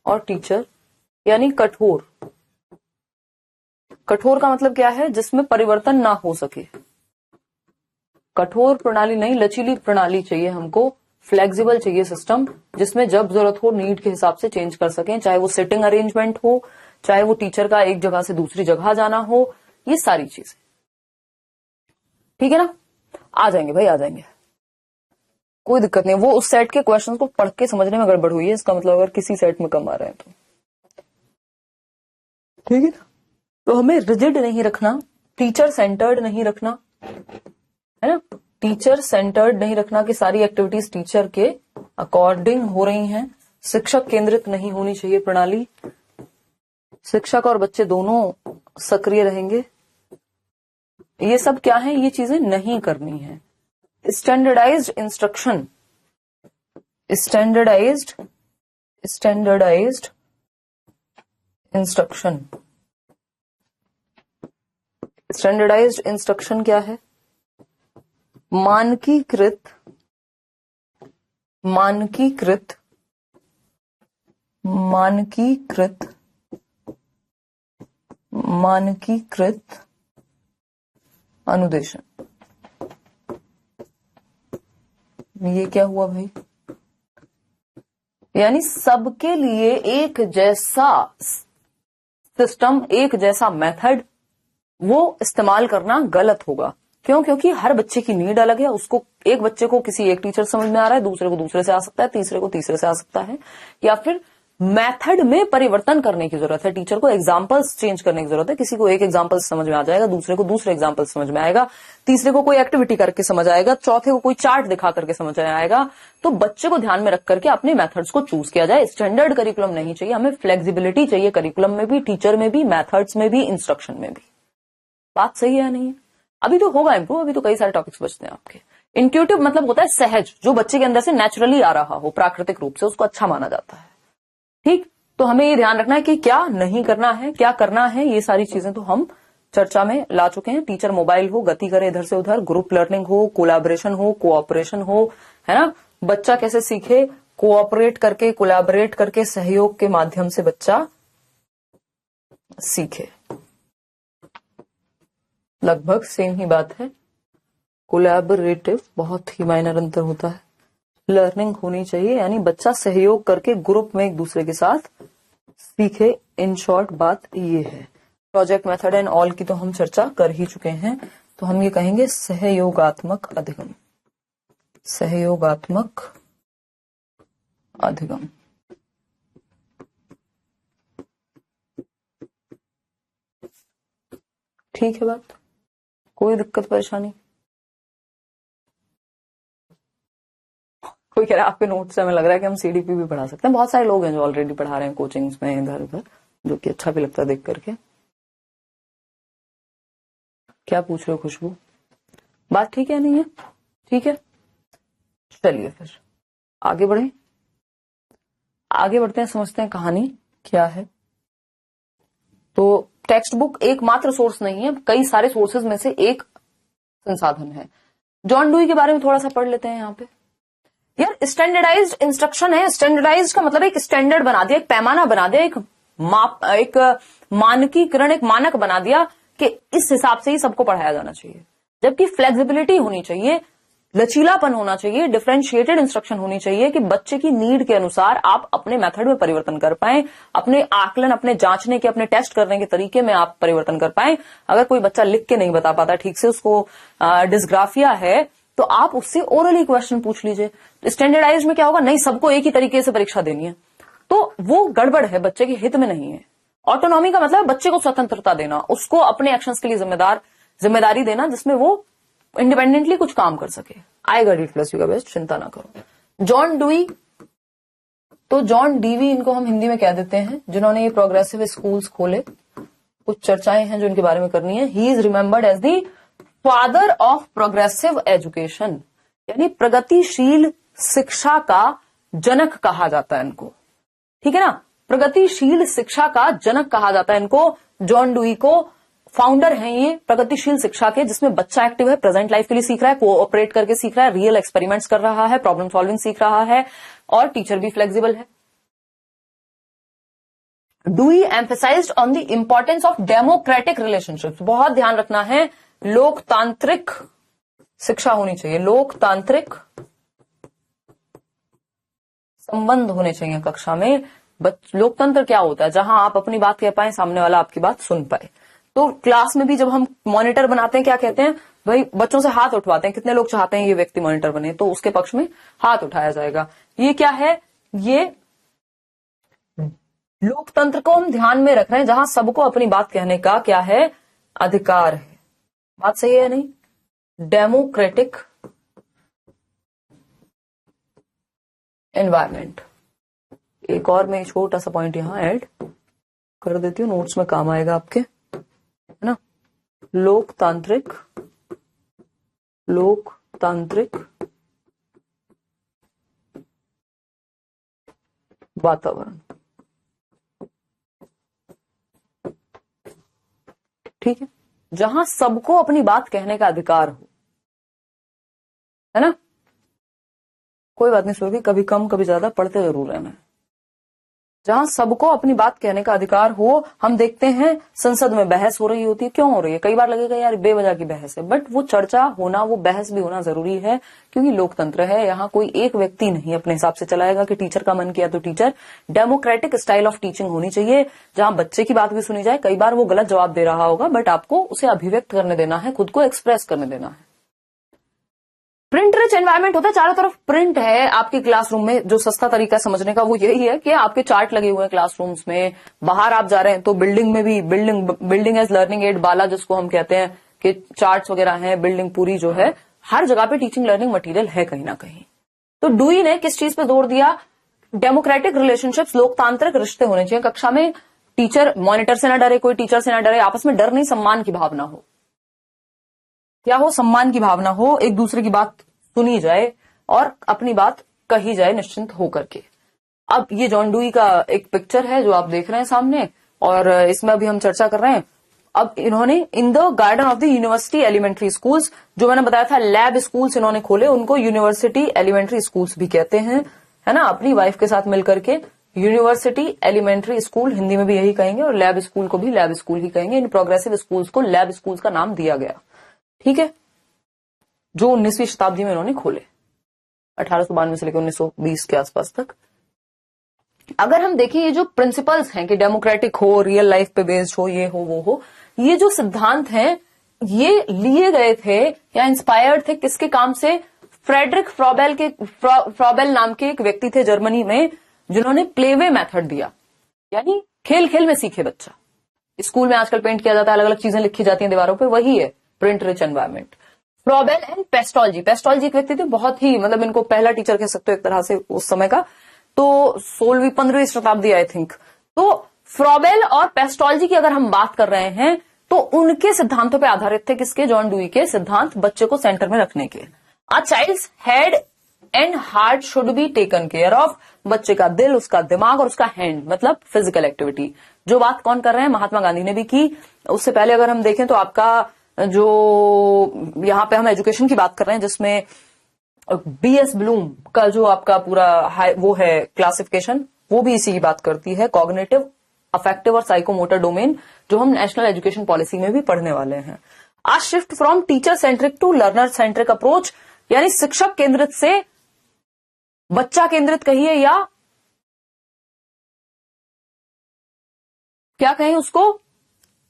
और टीचर यानी कठोर। कठोर का मतलब क्या है? जिसमें परिवर्तन ना हो सके। कठोर प्रणाली नहीं, लचीली प्रणाली चाहिए हमको, फ्लेक्सिबल चाहिए सिस्टम, जिसमें जब जरूरत हो नीड के हिसाब से चेंज कर सकें, चाहे वो सिटिंग अरेंजमेंट हो, चाहे वो टीचर का एक जगह से दूसरी जगह जाना हो, ये सारी चीजें, ठीक है ना। आ जाएंगे भाई, आ जाएंगे, कोई दिक्कत नहीं। वो उस सेट के क्वेश्चंस को पढ़ के समझने में गड़बड़ हुई है, इसका मतलब अगर किसी सेट में कम आ रहे हैं तो, ठीक है ना। तो हमें रिजिड नहीं रखना, टीचर सेंटर्ड नहीं रखना, है ना। टीचर सेंटर्ड नहीं रखना कि सारी एक्टिविटीज टीचर के अकॉर्डिंग हो रही हैं। शिक्षक केंद्रित नहीं होनी चाहिए प्रणाली। शिक्षक और बच्चे दोनों सक्रिय रहेंगे। ये सब क्या है? ये चीजें नहीं करनी है। Standardised instruction, standardised instruction. Standardised instruction क्या है? मानकीकृत अनुदेशन। ये क्या हुआ भाई? यानी सबके लिए एक जैसा सिस्टम, एक जैसा मेथड वो इस्तेमाल करना गलत होगा। क्यों? क्योंकि हर बच्चे की नीड अलग है। उसको, एक बच्चे को किसी एक टीचर समझ में आ रहा है, दूसरे को दूसरे से आ सकता है, तीसरे को तीसरे से आ सकता है, या फिर मेथड में परिवर्तन करने की जरूरत है। टीचर को एग्जांपल्स चेंज करने की जरूरत है। किसी को एक एग्जांपल समझ में आ जाएगा, दूसरे को दूसरे एग्जांपल समझ में आएगा, तीसरे को कोई एक्टिविटी करके समझ आएगा, चौथे को कोई चार्ट दिखा करके समझ आएगा। तो बच्चे को ध्यान में रख करके अपने मेथड्स को चूज किया जाए। स्टैंडर्ड करिकुलम नहीं चाहिए, हमें फ्लेक्सिबिलिटी चाहिए करिकुलम में भी, टीचर में भी, मेथड्स में भी, इंस्ट्रक्शन में भी। बात सही है या नहीं? अभी तो होगा इम्प्रूव, अभी तो कई सारे टॉपिक्स बचते हैं आपके। इंट्यूटिव मतलब होता है सहज, जो बच्चे के अंदर से नेचुरली आ रहा हो, प्राकृतिक रूप से, उसको अच्छा माना जाता है। ठीक, तो हमें ये ध्यान रखना है कि क्या नहीं करना है, क्या करना है। ये सारी चीजें तो हम चर्चा में ला चुके हैं। टीचर मोबाइल हो, गति करे इधर से उधर, ग्रुप लर्निंग हो, कोलैबोरेशन हो, कोऑपरेशन हो, है ना। बच्चा कैसे सीखे? कोऑपरेट करके, कोलैबोरेट करके, सहयोग के माध्यम से बच्चा सीखे। लगभग सेम ही बात है। कोलैबोरेटिव बहुत ही माइनर अंतर होता है। लर्निंग होनी चाहिए, यानी बच्चा सहयोग करके ग्रुप में एक दूसरे के साथ सीखे। इन शॉर्ट बात ये है। प्रोजेक्ट मेथड एंड ऑल की तो हम चर्चा कर ही चुके हैं, तो हम ये कहेंगे सहयोगात्मक अधिगम। सहयोगात्मक अधिगम, ठीक है बात, कोई दिक्कत परेशानी? कोई कह रहा है आपके नोट से हमें लग रहा है कि हम सीडीपी भी पढ़ा सकते हैं। बहुत सारे लोग हैं जो ऑलरेडी पढ़ा रहे हैं कोचिंग्स में इधर उधर, जो कि अच्छा भी लगता है देख करके। क्या पूछ रहे हो खुशबू? बात ठीक है नहीं है? ठीक है, चलिए फिर आगे बढ़े। आगे बढ़ते हैं, समझते हैं कहानी क्या है। तो टेक्स्ट बुक एकमात्र सोर्स नहीं है, कई सारे सोर्सेज में से एक संसाधन है। जॉन डुई के बारे में थोड़ा सा पढ़ लेते हैं यहाँ पे। यार स्टैंडर्डाइज्ड इंस्ट्रक्शन है। स्टैंडर्डाइज्ड का मतलब एक स्टैंडर्ड बना दिया, एक पैमाना बना दिया, एक एक मानकीकरण, एक मानक बना दिया कि इस हिसाब से ही सबको पढ़ाया जाना चाहिए, जबकि फ्लेक्सिबिलिटी होनी चाहिए, लचीलापन होना चाहिए, डिफरेंशिएटेड इंस्ट्रक्शन होनी चाहिए कि बच्चे की नीड के अनुसार आप अपने मेथड में परिवर्तन कर पाएं, अपने आकलन, अपने जांचने के, अपने टेस्ट करने के तरीके में आप परिवर्तन कर पाएं। अगर कोई बच्चा लिख के नहीं बता पाता ठीक से, उसको डिस्ग्राफिया है, तो आप उससे ओरली क्वेश्चन पूछ लीजिए। स्टैंडर्डाइज में क्या होगा, नहीं सबको एक ही तरीके से परीक्षा देनी है, तो वो गड़बड़ है, बच्चे के हित में नहीं है। ऑटोनॉमी का मतलब बच्चे को स्वतंत्रता देना, उसको अपने एक्शंस के लिए जिम्मेदारी देना, जिसमें वो इंडिपेंडेंटली कुछ काम कर सके। आएगा D+U का बेस्ट, चिंता ना करो। जॉन डुई, तो जॉन डीवी इनको हम हिंदी में कह देते हैं, जिन्होंने ये प्रोग्रेसिव स्कूल्स खोले। कुछ चर्चाएं हैं जो इनके बारे में करनी है। He is remembered as the father of progressive education, यानी प्रगतिशील शिक्षा का जनक कहा जाता है इनको, ठीक है ना। प्रगतिशील शिक्षा का जनक कहा जाता है इनको। जॉन डुई को फाउंडर हैं ये प्रगतिशील शिक्षा के, जिसमें बच्चा एक्टिव है, प्रेजेंट लाइफ के लिए सीख रहा है, कोऑपरेट करके सीख रहा है, रियल एक्सपेरिमेंट्स कर रहा है, प्रॉब्लम सॉल्विंग सीख रहा है, और टीचर भी फ्लेक्सिबल है। Dewy emphasised on the importance of democratic relationships, बहुत ध्यान रखना है, लोकतांत्रिक शिक्षा होनी चाहिए, लोकतांत्रिक संबंध होने चाहिए कक्षा में। लोकतंत्र क्या होता है, जहां आप अपनी बात कह पाए, सामने वाला आपकी बात सुन पाए। तो क्लास में भी जब हम मॉनिटर बनाते हैं, क्या कहते हैं भाई, बच्चों से हाथ उठवाते हैं, कितने लोग चाहते हैं ये व्यक्ति मॉनिटर बने, तो उसके पक्ष में हाथ उठाया जाएगा। ये क्या है, ये लोकतंत्र को हम ध्यान में रख रहे हैं, जहां सबको अपनी बात कहने का क्या है, अधिकार है। बात सही है नहीं। डेमोक्रेटिक एनवायरमेंट, एक और मैं छोटा सा पॉइंट यहां ऐड कर देती हूँ, नोट्स में काम आएगा आपके, है ना। लोकतांत्रिक वातावरण, ठीक है, जहां सबको अपनी बात कहने का अधिकार हो, है ना। कोई बात नहीं, सुबह कभी कम कभी ज्यादा पढ़ते जरूर रहना है। जहां सबको अपनी बात कहने का अधिकार हो। हम देखते हैं संसद में बहस हो रही होती है, क्यों हो रही है, कई बार लगेगा यार बेवजह की बहस है, बट वो चर्चा होना, वो बहस भी होना जरूरी है, क्योंकि लोकतंत्र है। यहाँ कोई एक व्यक्ति नहीं अपने हिसाब से चलाएगा कि टीचर का मन किया तो teacher. Democratic style of teaching होनी चाहिए, जहां बच्चे की बात भी सुनी जाए। कई बार वो गलत जवाब दे रहा होगा, बट आपको उसे अभिव्यक्त करने देना है, खुद को एक्सप्रेस करने देना है। प्रिंट रिच एनवायरमेंट होता है, चारों तरफ प्रिंट है आपके क्लासरूम में। जो सस्ता तरीका समझने का वो यही है कि आपके चार्ट लगे हुए हैं क्लासरूम्स में, बाहर आप जा रहे हैं तो बिल्डिंग में भी बिल्डिंग एज लर्निंग एड बाला, जिसको हम कहते हैं कि चार्ट्स वगैरह हैं, बिल्डिंग पूरी जो है, हर जगह पे टीचिंग लर्निंग मटेरियल है कहीं ना कहीं। तो डुई ने किस चीज पे जोर दिया, डेमोक्रेटिक रिलेशनशिप्स, लोकतांत्रिक रिश्ते होने चाहिए कक्षा में। टीचर मॉनिटर से ना डरे, कोई टीचर से ना डरे, आपस में डर नहीं, सम्मान की भावना हो। क्या हो, सम्मान की भावना हो, एक दूसरे की बात सुनी जाए और अपनी बात कही जाए निश्चिंत होकर के। अब ये जॉन डुई का एक पिक्चर है जो आप देख रहे हैं सामने, और इसमें अभी हम चर्चा कर रहे हैं। अब इन्होंने in the garden of the university elementary schools, जो मैंने बताया था लैब स्कूल्स इन्होंने खोले, उनको यूनिवर्सिटी एलिमेंट्री स्कूल्स भी कहते हैं, है ना। अपनी वाइफ के साथ मिलकर के यूनिवर्सिटी एलिमेंट्री स्कूल, हिंदी में भी यही कहेंगे, और लैब स्कूल को भी लैब स्कूल ही कहेंगे। इन प्रोग्रेसिव स्कूल्स को लैब स्कूल्स का नाम दिया गया, ठीक है, जो 19वीं शताब्दी में इन्होंने खोले, 1892 से लेकर 1920 के आसपास तक। अगर हम देखें ये जो प्रिंसिपल्स हैं कि डेमोक्रेटिक हो, रियल लाइफ पे बेस्ड हो, ये हो वो हो, ये जो सिद्धांत हैं ये लिए गए थे या इंस्पायर्ड थे किसके काम से, फ्रेडरिक फ्रॉबेल नाम के एक व्यक्ति थे जर्मनी में, जिन्होंने प्लेवे मेथड दिया, यानी खेल खेल में सीखे बच्चा। स्कूल में आजकल पेंट किया जाता है, अलग अलग चीजें लिखी जाती हैं दीवारों पे, वही है print rich environment. Froebel and Pestalozzi एक व्यक्ति थे, बहुत ही मतलब इनको पहला टीचर कह सकते हो एक तरह से उस समय का, तो 16वीं-15वीं शताब्दी आई थिंक। तो फ्रॉबेल और पेस्टोलजी की अगर हम बात कर रहे हैं तो उनके सिद्धांतों पे आधारित थे, किसके, जॉन डुई के सिद्धांत, बच्चे को सेंटर में रखने के। A child's head and heart should be taken care of, बच्चे का दिल, उसका दिमाग और उसका हैंड, मतलब फिजिकल एक्टिविटी। जो बात कौन कर रहे हैं, महात्मा गांधी ने भी की। उससे पहले अगर हम देखें तो आपका जो यहां पे हम एजुकेशन की बात कर रहे हैं, जिसमें बीएस ब्लूम का जो आपका पूरा वो है क्लासिफिकेशन, वो भी इसी की बात करती है, कॉग्निटिव अफेक्टिव और साइकोमोटर डोमेन, जो हम नेशनल एजुकेशन पॉलिसी में भी पढ़ने वाले हैं। A shift from teacher centric to learner centric approach, यानी शिक्षक केंद्रित से बच्चा केंद्रित कहिए या क्या कहें उसको,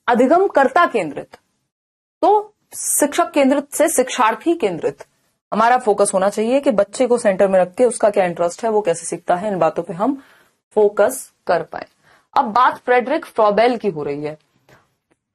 अधिगमकर्ता केंद्रित। तो शिक्षक केंद्रित से शिक्षार्थी केंद्रित हमारा फोकस होना चाहिए कि बच्चे को सेंटर में रख के उसका क्या इंटरेस्ट है, वो कैसे सीखता है, इन बातों पे हम फोकस कर पाए। अब बात फ्रेडरिक फ्रॉबेल की हो रही है।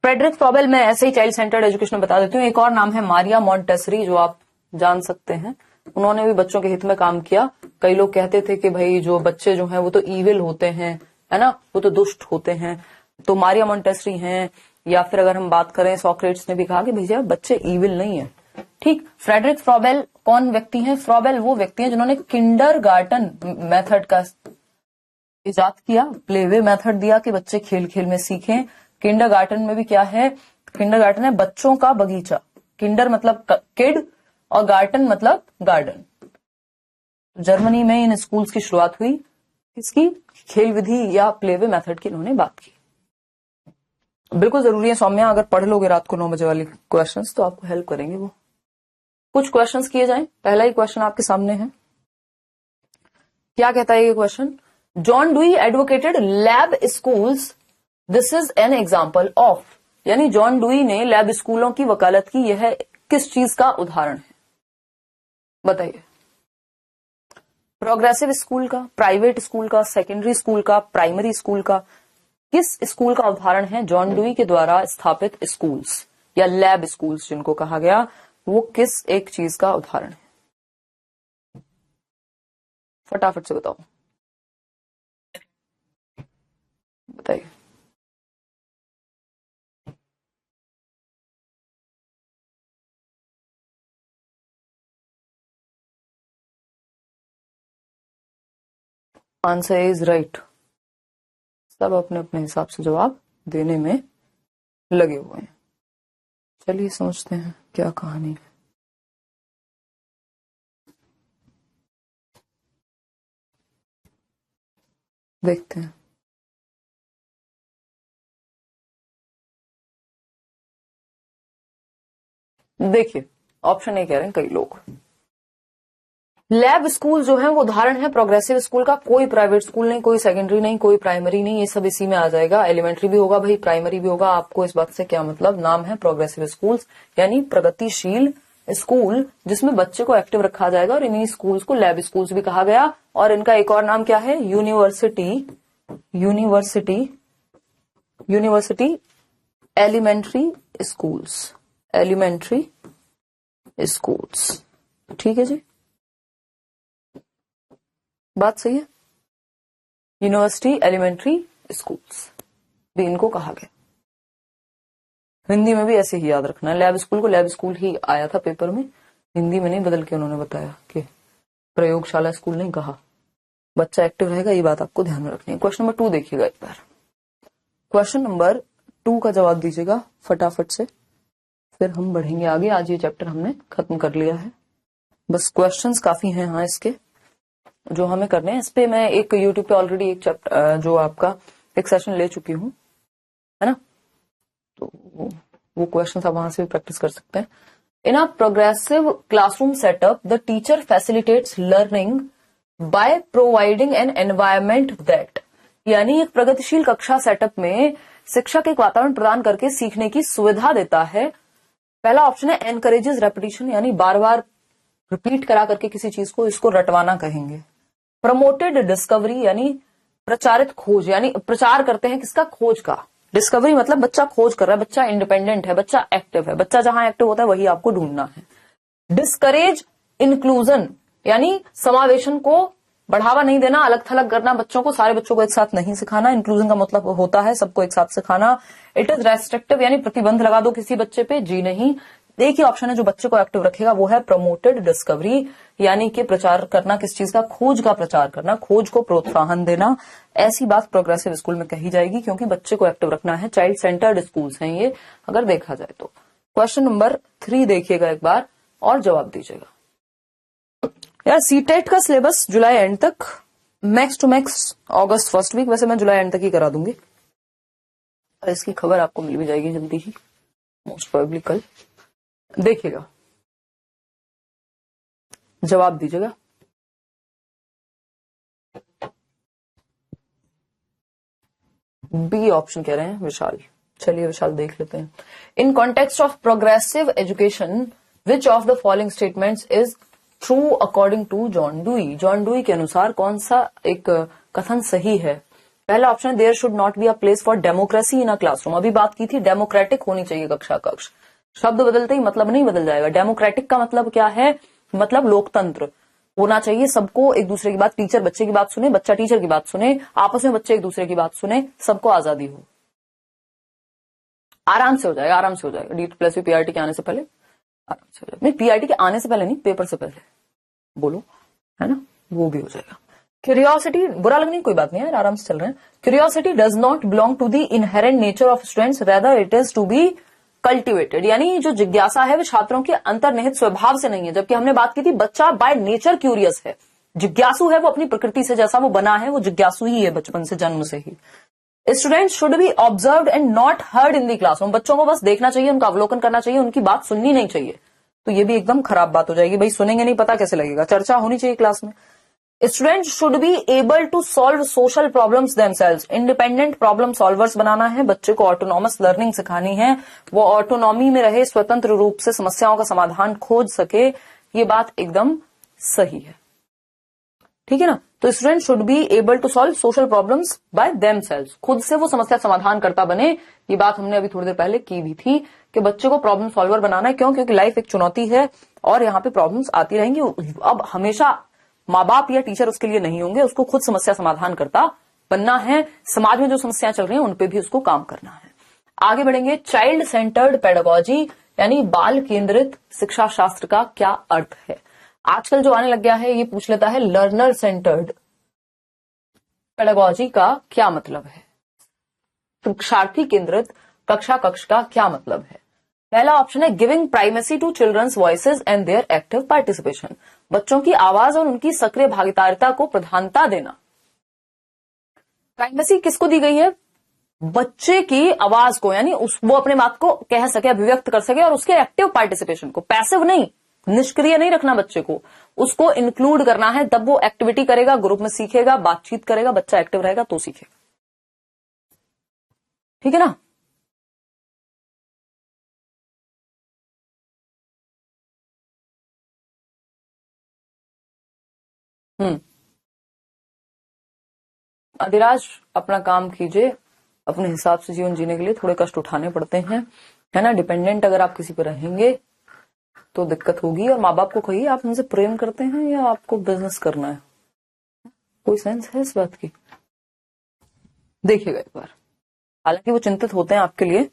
फ्रेडरिक फ्रॉबेल में ऐसे ही चाइल्ड सेंटर्ड एजुकेशन बता देती हूँ। एक और नाम है मारिया मॉन्टेसरी, जो आप जान सकते हैं। उन्होंने भी बच्चों के हित में काम किया। कई लोग कहते थे कि भाई जो बच्चे जो हैं वो तो ईविल होते हैं, है ना, वो तो दुष्ट होते हैं। तो मारिया मॉन्टेसरी हैं, या फिर अगर हम बात करें सोक्रेट्स ने भी कहा कि भैया बच्चे ईविल नहीं है। ठीक। फ्रेडरिक फ्रॉबेल कौन व्यक्ति हैं? फ्रॉबेल वो व्यक्ति हैं जिन्होंने किंडरगार्टन मेथड का इजाद किया, प्लेवे मेथड दिया कि बच्चे खेल खेल में सीखें। किंडरगार्टन में भी क्या है? किंडरगार्टन है बच्चों का बगीचा। किंडर मतलब किड और गार्टन मतलब गार्डन। जर्मनी में इन स्कूल्स की शुरुआत हुई। इसकी खेल विधि या प्लेवे मेथड की इन्होंने बात की। बिल्कुल जरूरी है सौम्या, अगर पढ़ लोगे रात को 9 बजे वाली क्वेश्चंस तो आपको हेल्प करेंगे वो। कुछ क्वेश्चंस किए जाएं। पहला ही क्वेश्चन आपके सामने है। क्या कहता है ये question? John dewy advocated lab schools, this is an example of, यानी जॉन डुई ने लैब स्कूलों की वकालत की, यह किस चीज का उदाहरण है? बताइए। प्रोग्रेसिव स्कूल का, प्राइवेट स्कूल का, सेकेंडरी स्कूल का, प्राइमरी स्कूल का, किस स्कूल का उदाहरण है जॉन डुई के द्वारा स्थापित स्कूल्स या लैब स्कूल्स जिनको कहा गया, वो किस एक चीज का उदाहरण है? फटाफट से बताओ, बताइए। Answer is right. सब अपने अपने हिसाब से जवाब देने में लगे हुए हैं। चलिए समझते हैं क्या कहानी है। देखते हैं। देखिए ऑप्शन ए कह रहे हैं कई लोग। लैब स्कूल जो है वो उदाहरण है प्रोग्रेसिव स्कूल का। कोई प्राइवेट स्कूल नहीं, कोई सेकेंडरी नहीं, कोई प्राइमरी नहीं, ये सब इसी में आ जाएगा। एलिमेंट्री भी होगा भाई, प्राइमरी भी होगा। आपको इस बात से क्या मतलब? नाम है प्रोग्रेसिव स्कूल्स, यानी प्रगतिशील स्कूल जिसमें बच्चे को एक्टिव रखा जाएगा, और इन्हीं स्कूल्स को लैब स्कूल्स भी कहा गया। और इनका एक और नाम क्या है? University elementary schools. ठीक है जी, बात सही है। यूनिवर्सिटी एलिमेंट्री स्कूल्स भी इनको कहा गया। हिंदी में भी ऐसे ही याद रखना है। लैब स्कूल को लैब स्कूल ही आया था पेपर में, हिंदी में नहीं बदल के उन्होंने बताया कि प्रयोगशाला स्कूल नहीं कहा। बच्चा एक्टिव रहेगा, ये बात आपको ध्यान में रखनी है। क्वेश्चन नंबर 2 देखिएगा एक बार। क्वेश्चन नंबर 2 का जवाब दीजिएगा फटाफट से, फिर हम बढ़ेंगे आगे। आज ये चैप्टर हमने खत्म कर लिया है, बस क्वेश्चंस काफी हैं हाँ इसके जो हमें करने हैं। इस पे मैं एक यूट्यूब पे ऑलरेडी एक चैप्टर जो आपका एक सेशन ले चुकी हूँ, है ना, तो वो क्वेश्चंस आप वहां से भी प्रैक्टिस कर सकते हैं। In a progressive classroom setup the teacher facilitates learning by providing an environment that, यानी एक प्रगतिशील कक्षा सेटअप में शिक्षक एक वातावरण प्रदान करके सीखने की सुविधा देता है। पहला ऑप्शन है एनकरेजेस रेपिटेशन, यानी बार बार रिपीट करा करके किसी चीज को, इसको रटवाना कहेंगे। प्रमोटेड डिस्कवरी, यानी प्रचारित खोज, यानी प्रचार करते हैं किसका? खोज का। डिस्कवरी मतलब बच्चा खोज कर रहा है, बच्चा इंडिपेंडेंट है, बच्चा एक्टिव है। बच्चा जहां एक्टिव होता है वही आपको ढूंढना है। डिस्करेज इंक्लूजन, यानी समावेशन को बढ़ावा नहीं देना, अलग थलग करना बच्चों को, सारे बच्चों को एक साथ नहीं सिखाना। इंक्लूजन का मतलब होता है सबको एक साथ सिखाना। इट इज रेस्ट्रिक्टिव, यानी प्रतिबंध लगा दो किसी बच्चे पे, जी नहीं। एक ही ऑप्शन है जो बच्चे को एक्टिव रखेगा, वो है प्रमोटेड डिस्कवरी, यानी कि प्रचार करना किस चीज का? खोज का प्रचार करना, खोज को प्रोत्साहन देना। ऐसी बात प्रोग्रेसिव स्कूल में कही जाएगी क्योंकि बच्चे को एक्टिव रखना है। चाइल्ड सेंटर्ड स्कूल्स हैं ये, अगर देखा जाए तो। क्वेश्चन नंबर 3 देखिएगा एक बार और जवाब दीजिएगा। यार सीटेट का सिलेबस जुलाई एंड तक, मैक्स टू मैक्स अगस्त फर्स्ट वीक, वैसे मैं जुलाई एंड तक ही करा दूंगी। और इसकी खबर आपको मिल भी जाएगी जल्दी ही, मोस्ट प्रोबेबली कल। देखिएगा, जवाब दीजिएगा। बी ऑप्शन कह रहे हैं विशाल। चलिए विशाल देख लेते हैं। In context of progressive education which of the following statements is true according to John Dewey. John Dewey के अनुसार कौन सा एक कथन सही है? पहला ऑप्शन है there should not be a place for democracy in a classroom. अभी बात की थी डेमोक्रेटिक होनी चाहिए कक्षा कक्ष। शब्द बदलते ही मतलब नहीं बदल जाएगा। डेमोक्रेटिक का मतलब क्या है? मतलब लोकतंत्र होना चाहिए, सबको एक दूसरे की बात, टीचर बच्चे की बात सुने, बच्चा टीचर की बात सुने, आपस में बच्चे एक दूसरे की बात सुने, सबको आजादी हो। आराम से हो जाएगा, आराम से हो जाएगा। डी प्लस पीआरटी के आने से पहले आराम से हो जाएगा। नहीं, पीआरटी के आने से पहले नहीं, पेपर से पहले बोलो, है ना, वो भी हो जाएगा। क्यूरियोसिटी, बुरा लगने की कोई बात नहीं है, आराम से चल रहे हैं। Curiosity does not belong to the inherent nature of students, rather it is to be cultivated. यानी जो जिज्ञासा है वो छात्रों के अंतर्निहित स्वभाव से नहीं है, जबकि हमने बात की थी बच्चा बाय नेचर क्यूरियस है, जिज्ञासु है, वो अपनी प्रकृति से जैसा वो बना है वो जिज्ञासु ही है बचपन से, जन्म से ही। Students should be observed and not heard in the classroom. बच्चों को बस देखना चाहिए, उनका अवलोकन करना चाहिए, उनकी बात सुननी नहीं चाहिए। तो ये भी एकदम खराब बात हो जाएगी, भाई सुनेंगे नहीं, पता कैसे लगेगा? चर्चा होनी चाहिए क्लास में। Students should be able to solve social problems themselves. Independent problem solvers बनाना है, बच्चे को ऑटोनॉमस लर्निंग सिखानी है, वो ऑटोनॉमी में रहे, स्वतंत्र रूप से समस्याओं का समाधान खोज सके। ये बात एकदम सही है, ठीक है ना? तो student should be able to solve social problems by themselves, खुद से वो समस्या समाधान करता बने। ये बात हमने अभी थोड़ी देर पहले की भी थी कि बच्चे को प्रॉब्लम सॉल्वर बनाना है। क्यों? क्योंकि लाइफ एक चुनौती है और यहाँ पे प्रॉब्लम्स आती रहेंगी। अब हमेशा माँ बाप या टीचर उसके लिए नहीं होंगे, उसको खुद समस्या समाधान करता बनना है। समाज में जो समस्याएं चल रही हैं उन पे भी उसको काम करना है। आगे बढ़ेंगे। चाइल्ड सेंटर्ड पेडागोजी यानी बाल केंद्रित शिक्षा शास्त्र का क्या अर्थ है? आजकल जो आने लग गया है ये पूछ लेता है लर्नर सेंटर्ड पेडागोजी का क्या मतलब है, शिक्षार्थी केंद्रित कक्षा कक्ष का क्या मतलब है? पहला ऑप्शन है giving primacy to children's voices and their active participation. बच्चों की आवाज और उनकी सक्रिय भागीदारिता को प्रधानता देना। प्राइमेसी किसको दी गई है? बच्चे की आवाज को, यानी वो अपने बात को कह सके, अभिव्यक्त कर सके, और उसके एक्टिव पार्टिसिपेशन को, पैसिव नहीं, निष्क्रिय नहीं रखना बच्चे को, उसको इंक्लूड करना है। तब वो एक्टिविटी करेगा, ग्रुप में सीखेगा, बातचीत करेगा, बच्चा एक्टिव रहेगा तो सीखेगा, ठीक है ना? अधिराज अपना काम कीजिए, अपने हिसाब से जीवन जीने के लिए थोड़े कष्ट उठाने पड़ते हैं, है ना? डिपेंडेंट अगर आप किसी पर रहेंगे तो दिक्कत होगी। और माँ बाप को कहिए आप हमसे प्रेम करते हैं या आपको बिजनेस करना है, कोई सेंस है इस बात की? देखिएगा एक बार, हालांकि वो चिंतित होते हैं आपके लिए।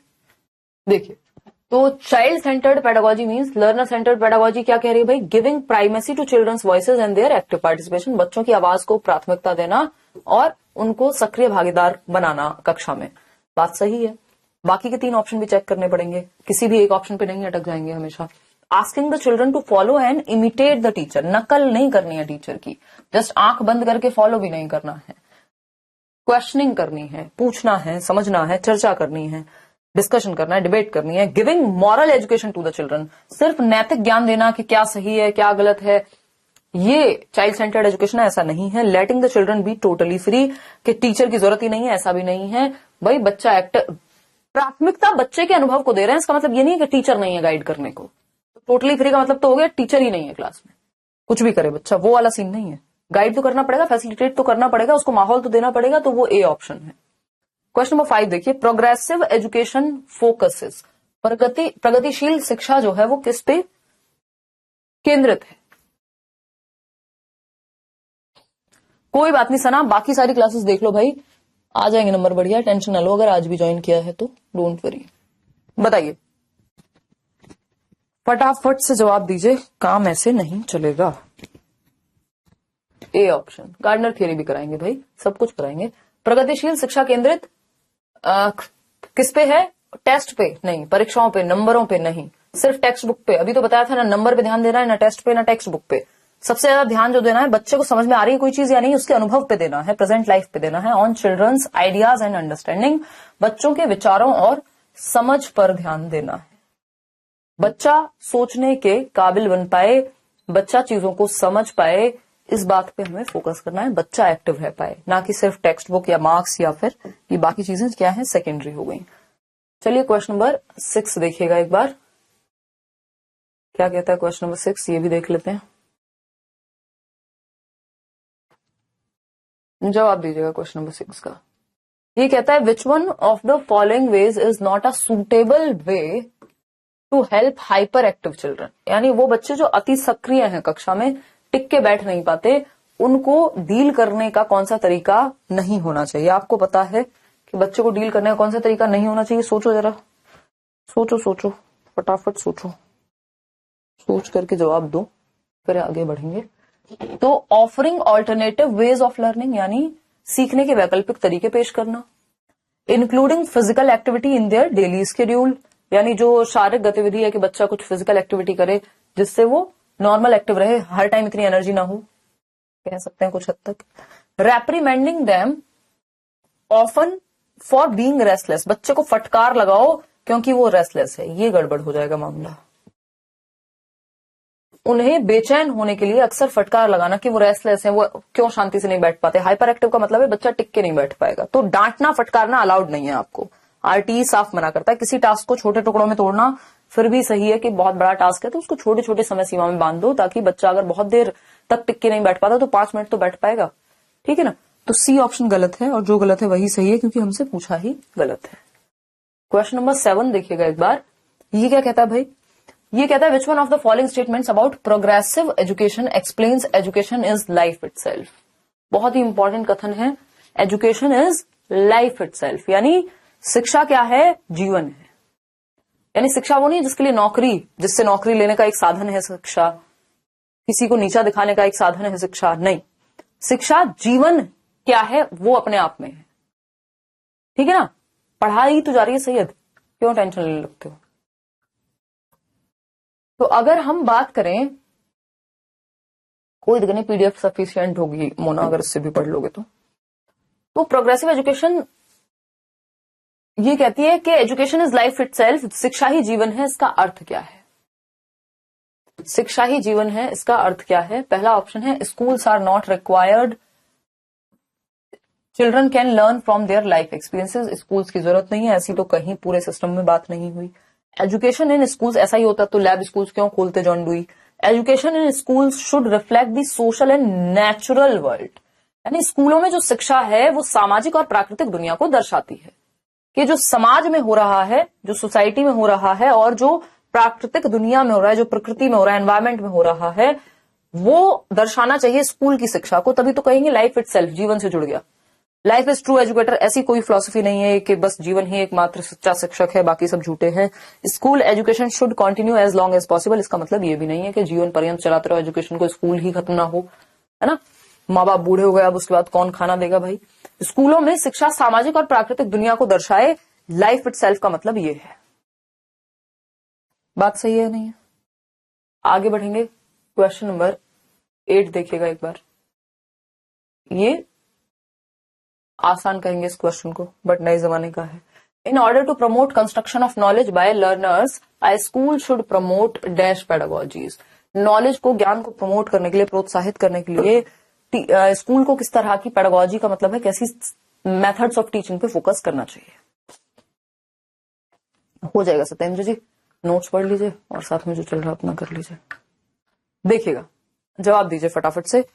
देखिए, तो child centred pedagogy means learner centred pedagogy क्या कह रही है भाई? Giving primacy to children's voices and their active participation. बच्चों की आवाज को प्राथमिकता देना और उनको सक्रिय भागीदार बनाना कक्षा में। बात सही है। बाकी के 3 ऑप्शन भी चेक करने पड़ेंगे, किसी भी एक ऑप्शन पे नहीं अटक जाएंगे हमेशा। Asking the children to follow and imitate the teacher, नकल नहीं करनी है टीचर की, जस्ट आंख बंद करके फॉलो भी नहीं करना है। क्वेश्चनिंग करनी है, पूछना है, समझना है, चर्चा करनी है, डिस्कशन करना है, डिबेट करनी है। Giving moral education to the children, सिर्फ नैतिक ज्ञान देना कि क्या सही है क्या गलत है, ये चाइल्ड सेंटर्ड एजुकेशन है, ऐसा नहीं है। Letting the children be totally free, कि टीचर की जरूरत ही नहीं है, ऐसा भी नहीं है भाई। बच्चा एक्टिव, प्राथमिकता बच्चे के अनुभव को दे रहे हैं, इसका मतलब ये नहीं है कि टीचर नहीं है गाइड करने को। टोटली फ्री का मतलब तो हो गया टीचर ही नहीं है क्लास में, कुछ भी करे बच्चा, वो वाला सीन नहीं है। गाइड तो करना पड़ेगा, फैसिलिटेट तो करना पड़ेगा, उसको माहौल तो देना पड़ेगा, तो वो ए ऑप्शन है। क्वेश्चन नंबर 5 देखिए। प्रोग्रेसिव एजुकेशन फोकसेस, प्रगतिशील शिक्षा जो है वो किस पे केंद्रित है? कोई बात नहीं सना, बाकी सारी क्लासेस देख लो भाई, आ जाएंगे नंबर बढ़िया, टेंशन ना लो। अगर आज भी ज्वाइन किया है तो डोंट वरी। बताइए, फटाफट से जवाब दीजिए, काम ऐसे नहीं चलेगा। ए ऑप्शन, गार्डनर थ्योरी भी कराएंगे भाई, सब कुछ कराएंगे। प्रगतिशील शिक्षा केंद्रित किस पे है? टेस्ट पे नहीं, परीक्षाओं पे, नंबरों पे नहीं, सिर्फ टेक्स्ट बुक पे। अभी तो बताया था ना, नंबर पे ध्यान देना है, ना टेस्ट पे ना टेक्स्ट बुक पे, सबसे ज्यादा ध्यान जो देना है, बच्चे को समझ में आ रही है कोई चीज या नहीं, उसके अनुभव पे देना है, प्रेजेंट लाइफ पे देना है। On children's ideas and understanding, बच्चों के विचारों और समझ पर ध्यान देना है। बच्चा सोचने के काबिल बन पाए, बच्चा चीजों को समझ पाए, इस बात पे हमें फोकस करना है, बच्चा एक्टिव रह पाए, ना कि सिर्फ टेक्स्ट बुक या मार्क्स या फिर ये बाकी चीजें क्या है, सेकेंडरी हो गई। चलिए क्वेश्चन नंबर 6 देखिएगा एक बार, क्या कहता है क्वेश्चन नंबर 6, ये भी देख लेते हैं, जवाब दीजिएगा क्वेश्चन नंबर 6 का। ये कहता है which one of the following ways is not a suitable way to help hyperactive children, यानी वो बच्चे जो अति सक्रिय हैं, कक्षा में टिक के बैठ नहीं पाते, उनको डील करने का कौन सा तरीका नहीं होना चाहिए। आपको पता है कि बच्चे को डील करने का कौन सा तरीका नहीं होना चाहिए, सोचो जरा, सोचो फटाफट सोचो, सोच करके जवाब दो, फिर आगे बढ़ेंगे। तो offering alternative ways of learning, यानी सीखने के वैकल्पिक तरीके पेश करना। Including physical activity in their daily schedule, यानी जो शारीरिक गतिविधि है कि बच्चा कुछ फिजिकल एक्टिविटी करे जिससे वो नॉर्मल एक्टिव रहे, हर टाइम इतनी एनर्जी ना हो, कह सकते हैं कुछ हद तक। Reprimanding them often for being restless, बच्चे को फटकार लगाओ क्योंकि वो रेस्टलेस है, ये गड़बड़ हो जाएगा मामला। उन्हें बेचैन होने के लिए अक्सर फटकार लगाना कि वो रेस्टलेस है, वो क्यों शांति से नहीं बैठ पाते। हाइपर एक्टिव का मतलब है बच्चा टिक के नहीं बैठ पाएगा, तो डांटना फटकारना अलाउड नहीं है आपको। आरटीई साफ मना करता है। किसी टास्क को छोटे टुकड़ों में तोड़ना फिर भी सही है कि बहुत बड़ा टास्क है तो उसको छोटे छोटे समय सीमा में बांध दो, ताकि बच्चा अगर बहुत देर तक टिक के नहीं बैठ पाता तो 5 मिनट तो बैठ पाएगा, ठीक है ना। तो सी ऑप्शन गलत है, और जो गलत है वही सही है क्योंकि हमसे पूछा ही गलत है। क्वेश्चन नंबर 7 देखिएगा एक बार, ये क्या कहता है भाई, ये कहता है which one of the following statements about progressive education explains education is life itself. बहुत ही इंपॉर्टेंट कथन है, एजुकेशन इज लाइफ इटसेल्फ, यानी शिक्षा क्या है, जीवन है। यानी शिक्षा वो नहीं जिसके लिए नौकरी, जिससे नौकरी लेने का एक साधन है शिक्षा, किसी को नीचा दिखाने का एक साधन है शिक्षा, नहीं। शिक्षा जीवन क्या है वो अपने आप में है, ठीक है ना। पढ़ाई तो जा रही है सैयद, क्यों टेंशन लेने लगते हो। तो अगर हम बात करें, कोई दिक्कत नहीं, पीडीएफ सफिशिएंट होगी मोना, अगर इससे भी पढ़ लोगे तो प्रोग्रेसिव एजुकेशन ये कहती है कि एजुकेशन इज लाइफ इटसेल्फ, शिक्षा ही जीवन है। इसका अर्थ क्या है, शिक्षा ही जीवन है, इसका अर्थ क्या है। पहला ऑप्शन है schools are not required, children can learn from their life experiences, schools की जरूरत नहीं है, ऐसी तो कहीं पूरे सिस्टम में बात नहीं हुई। एजुकेशन इन स्कूल्स, ऐसा ही होता तो लैब स्कूल्स क्यों खोलते John dewy. Education in schools should reflect the social and natural world, यानी स्कूलों में जो शिक्षा है वो सामाजिक और प्राकृतिक दुनिया को दर्शाती है, कि जो समाज में हो रहा है, जो सोसाइटी में हो रहा है और जो प्राकृतिक दुनिया में हो रहा है, जो प्रकृति में हो रहा है, एनवायरमेंट में हो रहा है, वो दर्शाना चाहिए स्कूल की शिक्षा को। तभी तो कहेंगे लाइफ इटसेल्फ, जीवन से जुड़ गया। लाइफ इज ट्रू एजुकेटर, ऐसी कोई फिलॉसफी नहीं है कि बस जीवन ही एकमात्र सच्चा शिक्षक है, बाकी सब झूठे हैं। School education should continue as long as possible, इसका मतलब ये भी नहीं है कि जीवन पर्यंत चलाते रहो एजुकेशन को, स्कूल ही खत्म ना हो, है ना। माँ बाप बूढ़े हो गए, अब उसके बाद कौन खाना देगा भाई। स्कूलों में शिक्षा सामाजिक और प्राकृतिक दुनिया को दर्शाए, लाइफ इटसेल्फ का मतलब ये है। बात सही है नहीं है। आगे बढ़ेंगे, क्वेश्चन नंबर 8 देखिएगा एक बार, ये आसान कहेंगे इस क्वेश्चन को, बट नए जमाने का है। In order to promote construction of knowledge by learners, a school should promote dash pedagogies. Knowledge को, ज्ञान को प्रमोट करने के लिए, प्रोत्साहित करने के लिए स्कूल को किस तरह की पेडागोजी का मतलब है कैसी मेथड्स ऑफ टीचिंग पे फोकस करना चाहिए। हो जाएगा सत्येंद्र जी, नोट्स पढ़ लीजिए और साथ में जो चल रहा है अपना कर लीजिए। देखिएगा, जवाब दीजिए फटाफट से,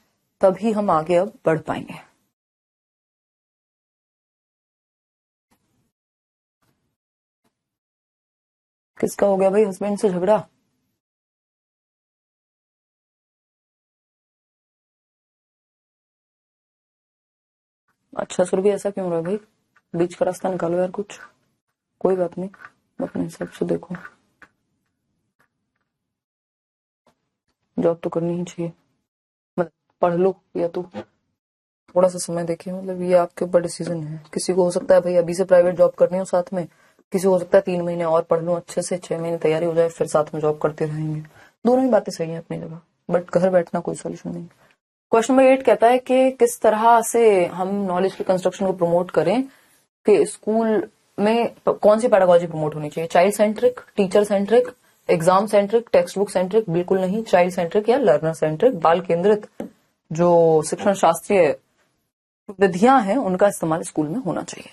तभी हम आगे अब बढ़ पाएंगे। किसका हो गया भाई हस्बैंड से झगड़ा? अच्छा सुरभि, ऐसा क्यों रहा भाई? बीच का रास्ता निकालो यार कुछ। कोई बात नहीं, अपने हिसाब से देखो, जॉब तो करनी ही चाहिए, मतलब पढ़ लो या तो थोड़ा सा समय देखिए, मतलब ये आपके ऊपर डिसीजन है। किसी को हो सकता है भाई अभी से प्राइवेट जॉब करनी हो साथ में, किसी को हो सकता है 3 महीने और पढ़ लूं अच्छे से, 6 महीने तैयारी हो जाए, फिर साथ में जॉब करते रहेंगे। दोनों ही बातें सही है अपनी जगह। बट घर बैठना कोई सोल्यूशन नहीं। क्वेश्चन नंबर 8 कहता है कि किस तरह से हम नॉलेज के कंस्ट्रक्शन को प्रमोट करें, कि स्कूल में कौन सी पैडागोजी प्रमोट होनी चाहिए, child centric, teacher centric, exam centric, text book centric, बिल्कुल नहीं, चाइल्ड सेंट्रिक या लर्नर सेंट्रिक, बाल केंद्रित जो शिक्षण शास्त्रीय विधियां हैं उनका इस्तेमाल स्कूल में होना चाहिए।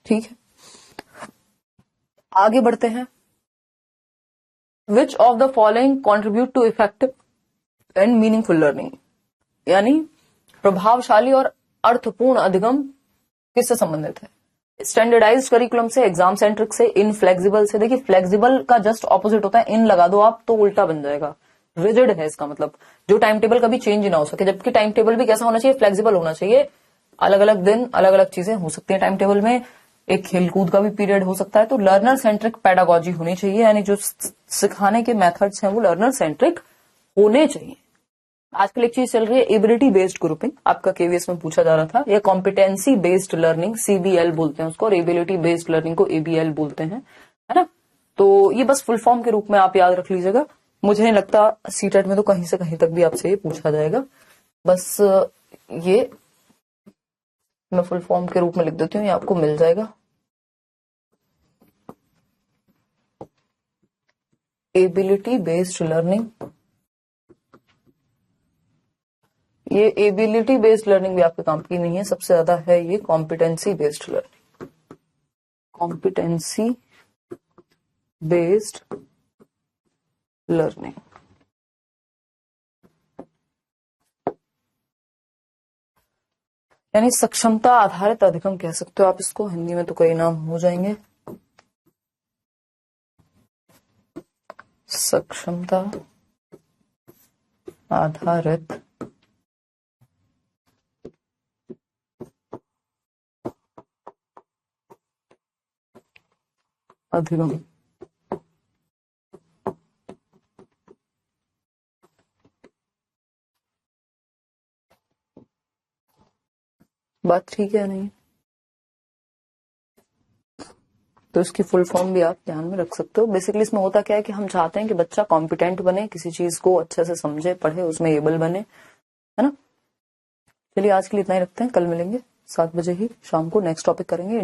ठीक है, आगे बढ़ते हैं। Which of the following contribute to effective and meaningful learning, यानी प्रभावशाली और अर्थपूर्ण अधिगम किससे संबंधित है, स्टैंडर्डाइज्ड करिकुलम से, एग्जाम सेंट्रिक से, इनफ्लेक्सिबल से। देखिए फ्लेक्सिबल का जस्ट ऑपोजिट होता है, इन लगा दो आप तो उल्टा बन जाएगा, रिजिड है इसका मतलब, जो टाइम टेबल कभी चेंज ना हो सके, जबकि टाइम टेबल भी कैसा होना चाहिए, फ्लेक्सिबल होना चाहिए। अलग अलग दिन अलग अलग चीजें हो सकती है टाइम टेबल में, एक खेलकूद का भी पीरियड हो सकता है। तो लर्नर सेंट्रिक पैडागोजी होनी चाहिए, यानी जो सिखाने के मेथड्स हैं वो लर्नर सेंट्रिक होने चाहिए। आजकल एक चीज चल रही है एबिलिटी बेस्ड ग्रुपिंग, आपका केवीएस में पूछा जा रहा था, या कॉम्पिटेंसी बेस्ड लर्निंग, सीबीएल बोलते हैं उसको, और एबिलिटी बेस्ड लर्निंग को एबीएल बोलते हैं, है ना। तो ये बस फुल फॉर्म के रूप में आप याद रख लीजिएगा। मुझे नहीं लगता सीटेट में तो कहीं से कहीं तक भी आपसे ये पूछा जाएगा, बस ये मैं फुल फॉर्म के रूप में लिख देती हूँ, ये आपको मिल जाएगा। एबिलिटी बेस्ड लर्निंग, ये एबिलिटी बेस्ड लर्निंग भी आपके काम की नहीं है, सबसे ज्यादा है ये competency based learning, competency based learning. यानी सक्षमता आधारित अधिगम कह सकते हो आप इसको, हिंदी में तो कई नाम हो जाएंगे। सक्षमता आधारित अधिगम। बात ठीक है नहीं, तो इसकी फुल फॉर्म भी आप ध्यान में रख सकते हो। बेसिकली इसमें होता क्या है कि हम चाहते हैं कि बच्चा कॉम्पिटेंट बने, किसी चीज को अच्छे से समझे, पढ़े, उसमें एबल बने, है ना। चलिए आज के लिए इतना ही रखते हैं, कल मिलेंगे 7 बजे ही शाम को, नेक्स्ट टॉपिक करेंगे।